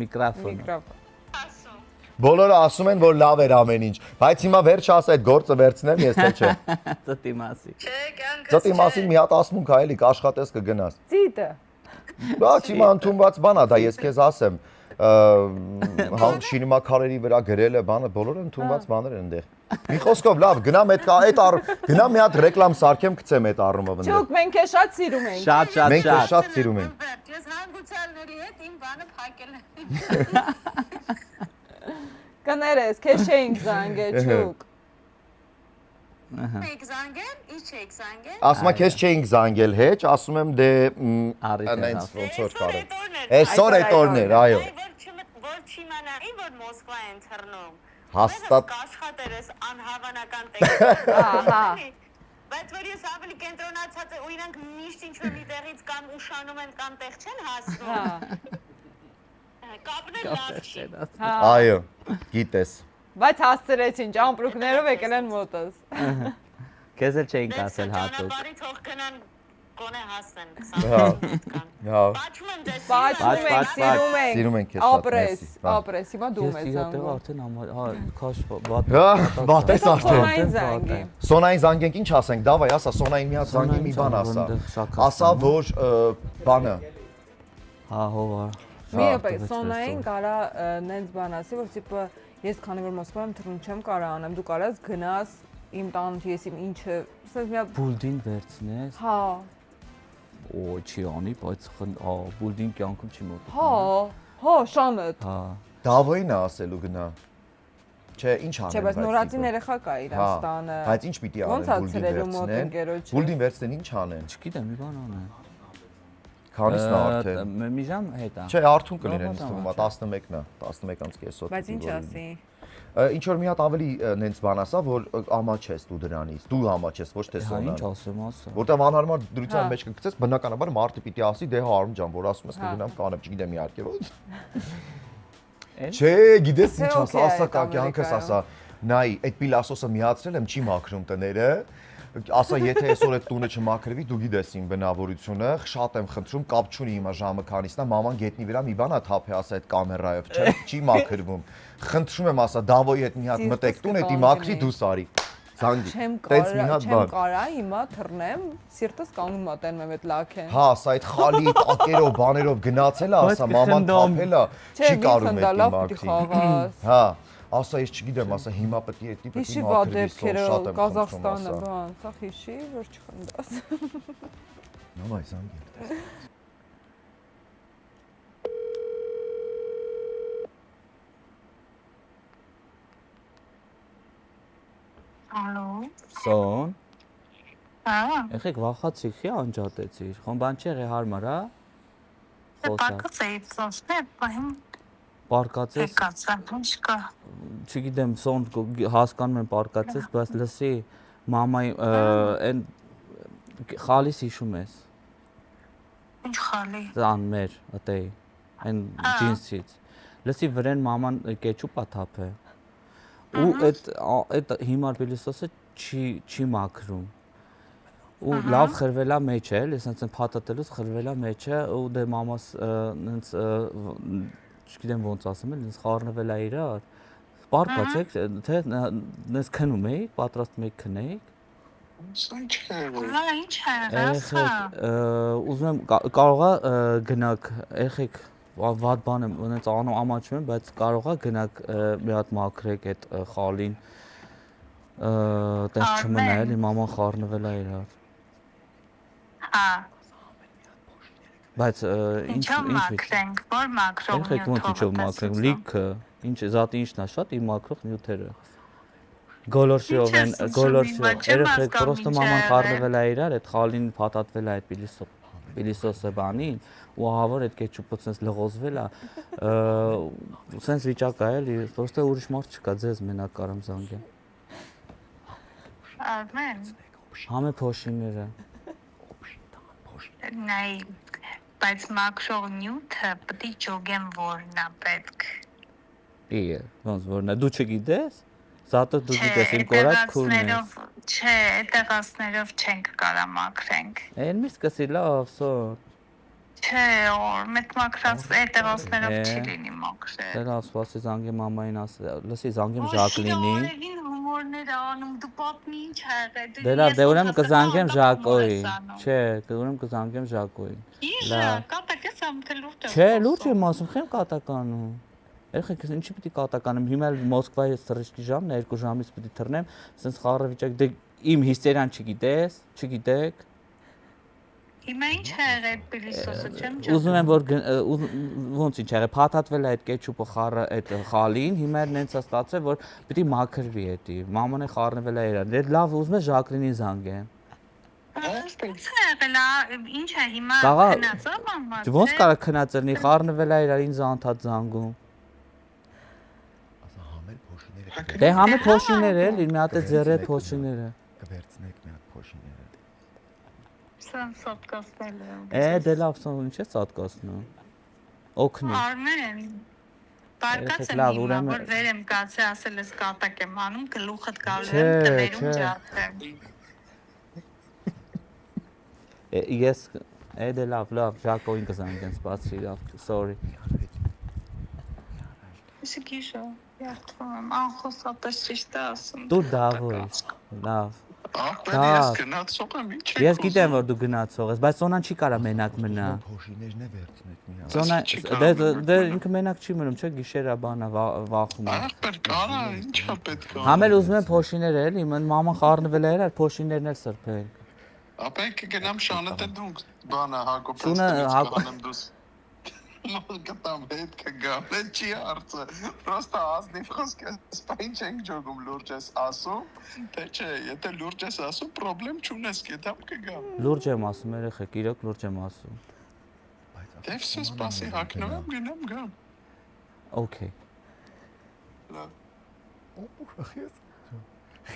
Միկրոֆոն։ Բոլորը ասում են, որ լավ էր ամեն ինչ, բայց հիմա վերջ ասա այդ գործը վերցնեմ ես թե չէ։ Ծտի մասի։ Չէ, կյանքս Ծտի մասին մի հատ ասմունք ա էլի, կաշխատես կգնաս։ Ծիտը։ Բայց հիմա ընդունված բան ա դա, ես քեզ ասեմ, շինմաքարերի վրա գրելը բանը, բոլորը ընդունված բաներ են այնտեղ։ Մի խոսքով լավ, գնամ գնամ մի հատ ռեկլամ սարքեմ, գցեմ այդ առումով այնտեղ։ Չուք մենք քեզ շատ սիրում ենք։ Շատ Մենք քեզ շատ սիրում ենք։ Ես հանգուցալների հետ իմ բանը փակել եմ։ Կներես, քեզ չէինք զանգել, չուք։ Եք զանգել, ինչ եք զանգել։ Ասում եմ քեզ չէինք զանգել հեչ, ասում եմ դե այնց ոնց որ կարը։ Այսօր այդ օրներ, այո։ Որ չիմանայի, որ Մոսկվա են թռնում։ Հաստատ Կաշխատեր ես անհավանական տեքստ։ Ահա։ Բայց որ ես ավելի կենտրոնացած եմ ու իրանք միշտ ինչ որ մի տեղից կամ ուշանում են կամ տեղ չեն հասնում։ Հա։ Կապնել լավ չի։ Այո, գիտես։ Բայց հասցրեցին, ճամպրուկներով եկել են մոտս։ Քեզ էլ չէինք ասել հատուկ։ Ճանապարհի թող գնան գոնե հասնեն Հա։ 20 Հա։ Պաչում եմ ձեզ։ Պաչում ենք, սիրում ենք։ Սիրում ենք քեզ շատ, Ապրես, մերսի, բա։ ապրես, հիմա դու ես Ես զանգում։ արդեն հա քաշ բադ։ Հա, բատես արդեն։ Սոնային զանգի։ Սոնային զանգենք ինչ ասենք, դավայ ասա, Սոնային մի հատ զանգի մի բան ասա։ Ասա, որ բանը։ Հա, հովա։ Մի եպեք, Սոնային կարա նենց բան ասի, որ տիպը ես քանի որ Մոսկվայում թռուն չեմ կարա անեմ, դու կարաս գնաս իմ տան ես իմ ինչը, ասես մի հատ Բուլդին վերցնես։ հա, Օ, չի անի, բայց բուլդին կյանքում չի մոտիկ։ հա, շանդ։ Հա։ Դավոյն է ասելու գնա։ Չէ, ինչ անեն։ Չէ, բայց նորածին երեխա կա իրանց տանը։ Բայց ինչ պիտի Ոնց անեն, է ցրելու մոտ ընկերոջը։ Բուլդին վերցնեն ինչ անեն։ Չգիտեմ, մի բան անեն։ Քանիսն է արդեն։ Մի ժամ հետ է։ Չէ, արդյուն կլինեն ինձ թվում է 11-ն է, 11:30։ Բայց ինչ ասի։ Ինչ որ մի հատ ավելի նենց բան ասա, որ ամաչես դու դրանից։ Դու ամաչես, ոչ թե Հա, ինչ Սոնան։ ասեմ, ասա։ Որտեվ անհարմար դրության Հա։ մեջ կգցես, բնականաբար մարդը պիտի ասի, դե հա Արմ ջան, որ ասում ես Հա։ կգնամ կանեմ, չգիտեմ իհարկե ոնց։ Էն։ Չէ, գիտես ինչ Թե ասա, օքեյ ասա է կա կյանքս Ամերիկայում։ ասա։ Նայ, այդ պիլասոսը միացրել եմ, չի մաքրում տները։ Ասա, եթե այսօր այդ տունը չմաքրվի, դու գիտես իմ բնավորությունը, շատ եմ խնդրում, կապ չունի հիմա ժամը քանիսն է, մաման գետնի վրա մի բան է թափի, ասա այդ կամերայով, չի մաքրվում։ Խնդրում եմ, ասա, Դավոյի հետ մի հատ մտեք տուն, էդի մաքրի դու սարի։ Զանգի։ Չեմ կարա հիմա թռնեմ, սիրտս կանգնում ա տենում եմ այդ լաքեն։ Հա, ասա այդ խալի տակերով, բաներով գնացել է, ասա, մաման թափել է, չի կարում էդի լավ պիտի մաքրի։ խաղաս։ Հա, ասա, ես չգիտեմ, ասա, հիմա պետք է էդի Հիշի մաքրվի, դեպքերը շատ եմ խնդրում, Կազախստանը, ասա։ բան, սա հիշի, որ չխնդաս։ Նամայ զանգի։ Եղեք վախացիք, հի անջատեցիր։ Խոմ բան չի եղել հարմար, հա։ Պարկած էի ծոսներ, պահին Պարկացես, եկացա, ինչ կա։ չգիտեմ, սոն հասկանում եմ պարկացես, բայց լսի մամայի այն խալիս հիշում ես։ Ինչ խալի։ Ծան մեր, ատեի, այն ջինսից։ Լսի վրեն մաման կեչուպ ա թափե։ Ու այդ հիմար պիլիսոսը չի մաքրում։ Ու լավ խրվելա մեջ է, ես այնց փաթաթելուց խրվելա մեջ է, ու դե մամաս այնց չգիտեմ ոնց ասեմ, այնց խառնվելա իրար։ Պարկացեք, թե նես քնում էի, պատրաստում եք քնեիք։ Ինչ է, ուզում եմ կարողա գնաք, եղեք վատ բան եմ, այնց ամաչում եմ, բայց կարողա գնաք մի հատ մաքրեք այդ խալին։ Տես չմնայել, իմ մաման խառնվել է իրար։ Բայց ինչ մաքրենք, որ մաքրող ինչով մաքրենք, լիքը, ինչ զատի ինչն է շատ իմ մաքրող նյութերը։ Գոլորշիով են, երեխեք պրոստը մաման խառնվել է իրար, այդ խալին փաթաթվել է այդ պիլիսոսը բանին, ու ահավոր այդ կեչուպը սենց լղոզվել է, սենց վիճակ է էլի, պրոստը ուրիշ մարդ չկա, ձեզ մենակ կարամ զանգեմ։ Արմեն։ Համե փոշիները։ Նայ, բայց մաքրող նյութը պետք է ճոգեմ որն է պետք։ Իե, ոնց որն է, դու չգիտես։ Զատը դու գիտես իմ կորած քուրն է։ Չէ, տեղացներով չենք կարա մաքրենք։ Այն մի սկսի լավ, սոր։ Չէ, մեկ մաքրած տեղացներով չի լինի մաքրել։ Դե լավ, սպասի զանգեմ մամային ասել, լսի զանգեմ Ժակլինին։ Հումորներ անում, դու պատմի ինչ ա եղել։ Դե լավ, դե ուրեմն կզանգեմ Ժակոյին։ Չէ, ուրեմն կզանգեմ Ժակոյին։ Ինչ է, կատակ ես ամ թե լուրջ է։ Չէ, լուրջ եմ ասում, խեմ կատականում։ Երեխեք, ինչի պիտի կատականեմ, հիմա էլ Մոսկվայի սրճի ժամն է, 2 ժամից պիտի թռնեմ, սենց խառը վիճակ, դե իմ հիստերիան չգիտես, չգիտեք։ Հիմա ինչ է եղել պիլիսոսը, չեմ ճա։ Ուզում եմ որ ոնց ինչ եղել, փաթաթվել է այդ կեչուպը խառը այդ խալին, հիմա էլ նենց է ստացել, որ պիտի մաքրվի էդի։ Մաման է խառնվել է իրար։ Դե լավ, ուզում ես Ժակլինին զանգեմ։ Ինչ է եղել, ինչ է հիմա քնած է մաման։ Ոնց կարա քնած լինի, խառնվել է իրար ինձ անդադ զանգում։ Դե համը փոշիներ էլ, իր մի հատ է ձեռը փոշիները։ Կվերցնեք մի հատ փոշիները։ Սան սատկացնել եմ։ Դե լավ, սա ինչ է սատկացնում։ Օգնի։ Արմեն, բարկած եմ հիմա, որ վեր եմ կացի, ասել ես կատակ եմ անում, գլուխդ գալու եմ, տվերում ջատեմ։ Ես, դե լավ, Ժակոյին կզանգեմ, սպասի, լավ, sorry։ Իշը գիշը, երդվում եմ, անխոսապես ճիշտ է ասում։ Դու դավո ես, լավ։ Ախպեր, ես գնացող եմ, ինչ եք ուզում։ Ես գիտեմ, որ դու գնացող ես, բայց Սոնան չի կարա մենակ մնա։ Փոշիներն է վերցնեք մի հատ։ Սոնա, դե ինքը մենակ չի մնում, չէ, գիշերա բանա վախում է։ Ախպեր, կարա, ինչա պետք է։ Համել ուզում եմ փոշիներ էլի, մաման խառնվել է իրար, փոշիներն էլ սրբել։ Ապա եք գնամ շանը դե դու բանա Հակոբյանը կանեմ դուս։ Գտամ հետ կգամ, չի հարցը, պրոստը ազնիվ խոսք ես, ինչ ենք ջոգում լուրջ ես ասում, թե չէ, եթե լուրջ ես ասում, պրոբլեմ չունես, կետամ կգամ։ Լուրջ եմ ասում, երեխեք, իրոք լուրջ եմ ասում։ Դե վսե սպասի հակնով եմ գնամ գամ։ Okay։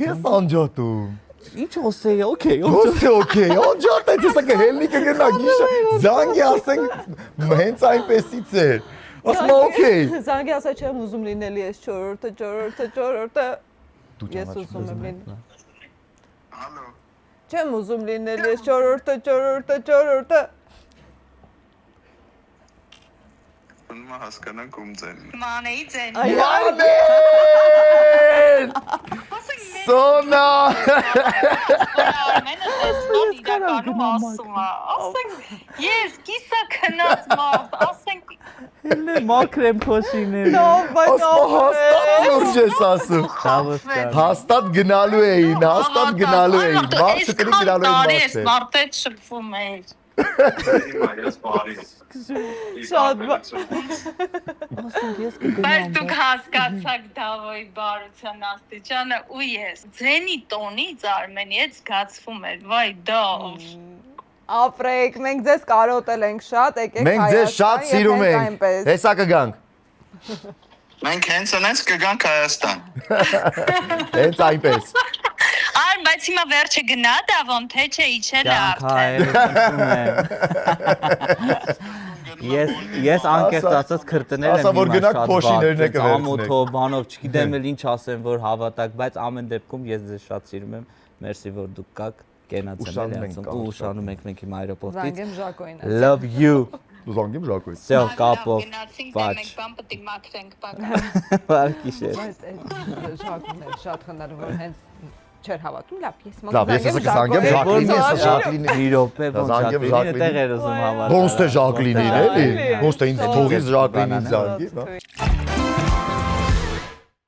Ես անջատում։ Ինչ ասեի, okay, okay, անջատեց, հեսա կհելնիկը գնա գիշը, զանգի ասենք, հենց այնպեսից էր, ասում okay։ Զանգի ասա չեմ ուզում լինել ես չորորդը, ես ուզում եմ լինել։ Հալո։ Չեմ ուզում լինել ես չորորդը։ Ոնց հասկանանք ում ձեն։ Մանեի ձեն։ Մանեն։ Սոնա։ Արմենը տեսնով իրականում ասում է, ասենք ես կիսա քնած մարդ, ասենք Հենց մաքրեմ փոշիները։ Լավ, բայց հաստատ լուրջ ես ասում։ Հաստատ գնալու էին, մարդը կրիկ գնալու էին մարդը շփվում էր։ Շատ Բայց դուք հասկացաք Դավոյի բարության աստիճանը ու ես ձենի տոնից Արմենի հետ զգացվում էր վայ Դավ ապրեք, մենք ձեզ կարոտել ենք շատ, եկեք Մենք ձեզ շատ սիրում ենք։ Հեսա կգանք։ Մենք հենց այնպես կգանք Հայաստան։ Հենց այնպես։ Արմ, բայց հիմա վերջը գնա Դավոն, թե չէ իջել է Ես անկեղծ ասած քրտնել եմ ասա, որ գնաք փոշիներն եք վերցնեք։ ամոթով, բանով, չգիտեմ էլ ինչ ասեմ, որ հավատակ, բայց ամեն դեպքում ես ձեզ շատ սիրում եմ։ Մերսի, որ դուք կաք, կենացել եք ու ուշանում եք մենք իմ այրոպորտից։ Զանգեմ Ժակոյին։ Love you։ Զանգեմ Ժակոյին։ Всё, կապով։ Գնացինք Պաչ։ մենք բան պետք է մաքրենք բակը Վարկիշեր։ Բայց այդ Ժակոյին էր շատ խնդալու, որ հենց չէր հավատում, լավ, ես Լավ, ես ասա կզանգեմ Ժակլինի, ես Ժակլինի։ Մի րոպե ոնց Զանգեմ Ժակլինի տեղ էր ուզում հավատալ։ Ոնց թե Ժակլինին էլի։ Ոնց թե ինձ թողից Ժակլինին զանգի, հա։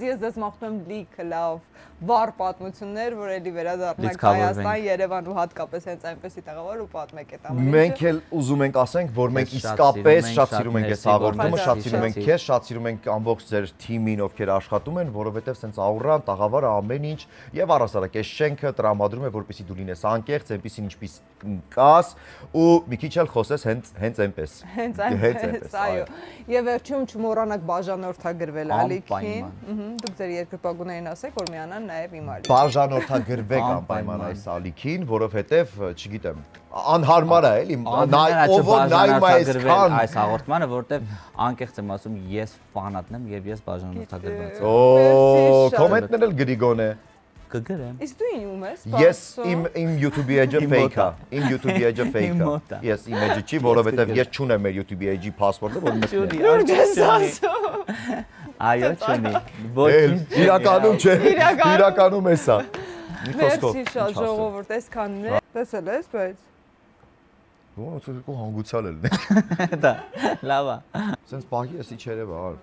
Ես դες մաղթում եմ լիքը լավ վառ պատմություններ, որ էլի վերադառնանք Լիցքավորվենք։ Հայաստան, Երևան ու հատկապես հենց այնպեսի տեղավոր ու պատմեք այդ ամենը։ Մենք էլ ուզում ենք ասենք, որ մենք Շատ իսկապես սիրում ենք, շատ սիրում ենք այս շատ հաղորդումը, մերսի, շատ սիրում ենք քեզ, շատ սիրում ենք ամբողջ ձեր թիմին, ովքեր աշխատում են, որովհետև սենց աուրան, տաղավարը ամեն ինչ եւ առասարակ այս շենքը տրամադրում է, որպեսզի դու լինես անկեղծ, այնպեսին ինչպես կաս ու մի քիչ էլ խոսես հենց այնպես։ Հենց այնպես, այո։ Եվ վերջում չմոռանաք բաժանորդագրվել ալիքին։ Դուք ձեր երկրպագուներին ասեք, որ միանան նաև իմ ալիքին։ Բաժանորդագրվեք անպայման այս ալիքին, որովհետև, չգիտեմ, անհարմար է, էլի, ով նայում է այսքան այս հաղորդմանը, որտեվ անկեղծ եմ ասում, ես ֆանատն եմ եւ ես բաժանորդագրված եմ։ Օ, կոմենտներ էլ գրիգոն է։ Կգրեմ։ Իսկ դու ում ես Ես իմ YouTube edge-ը fake-ա, իմ YouTube edge-ը fake-ա։ Ես իմ edge-ը չի, որովհետև ես չունեմ մեր YouTube edge-ի passport-ը, որ մտնում է։ Դու ես ասում։ Այո, չունի։ Իրականում չէ, իրականում է սա։ Մի խոսքով։ Մերսի շատ ժողովուրդ, այսքանն է։ Տեսել ես, բայց Ոնց է հանգուցալ էլ։ Դա լավ է։ Սենց պահի էսի չերևա, ար։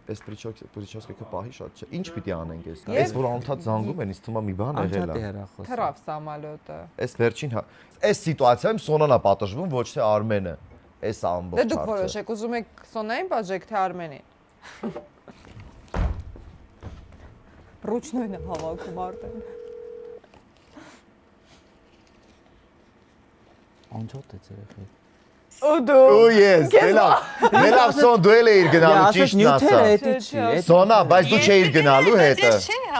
Այս պրիչոսկը պահի շատ չէ։ Ինչ պիտի անենք ես։ Այս որ անդադ զանգում են, ինձ թվում է մի բան եղել է։ թրավ սամալյոտը։ Այս վերջին այս սիտուացիայում Սոնանա պատժվում, ոչ թե Արմենը։ Այս ամբողջ Դե դուք որոշեք, ուզում եք Սոնային պատժեք թե Արմենին։ Ռուչնույն է հավաքում արդեն։ Անջոտ է երեխեք։ Ու դու։ Ու ես, դելավ Սոն դու էլ էիր գնալու ճիշտն ասա։ Սոնա, բայց դու չէիր գնալու հետը։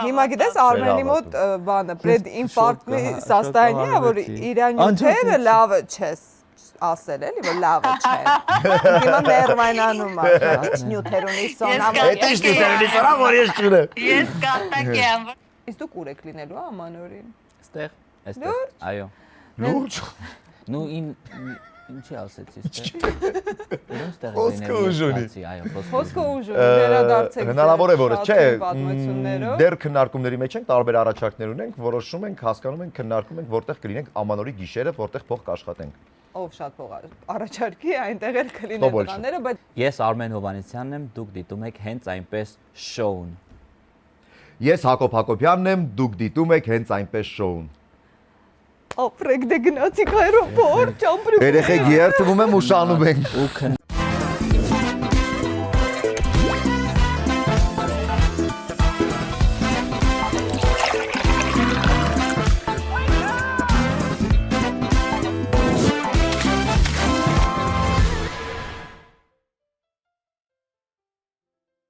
Հիմա գիտես Արմենի մոտ բանը, պրեդինֆարկտի սաստանիա, որ իրան նյութերը լավը չես ասել էլի, որ լավը չէ։ Հիմա մերվայնանում է։ Ինչ նյութեր ունի Սոնա։ Այդ ինչ նյութեր ունի Սոնա, որ ես չունեմ։ Ես կատակ եմ Իսկ դուք ուր եք լինելու ամանորին։ Ստեղ, այստեղ։ Այո։ Լուրջ։ Ну ինչի ասեցի ստեղ։ Ուրեմն ստեղ Խոսքը ուժ ունի։ Այո, Խոսքը ուժ ունի, վերադարձեք։ Հնարավոր է որ չէ, պատմություններով։ դեռ քննարկումների մեջ ենք, տարբեր առաջարկներ ունենք, որոշում ենք, հասկանում ենք, քննարկում ենք, որտեղ կլինենք ամանորի գիշերը, որտեղ փող կաշխատենք։ Ով շատ փող առաջարկի, այնտեղ էլ կլինեն տղաները, բայց Ես Արմեն Հովանեսյանն եմ, դուք դիտում եք հենց այնպես շոուն։ Ես Հակոբ Հակոբյանն եմ, դուք դիտում եք հենց այնպես շոուն։ ապրեք դե գնացիք այրոպորտ, ճամփրու։ Երեխեք երթվում եմ ու շանում ենք։ Ու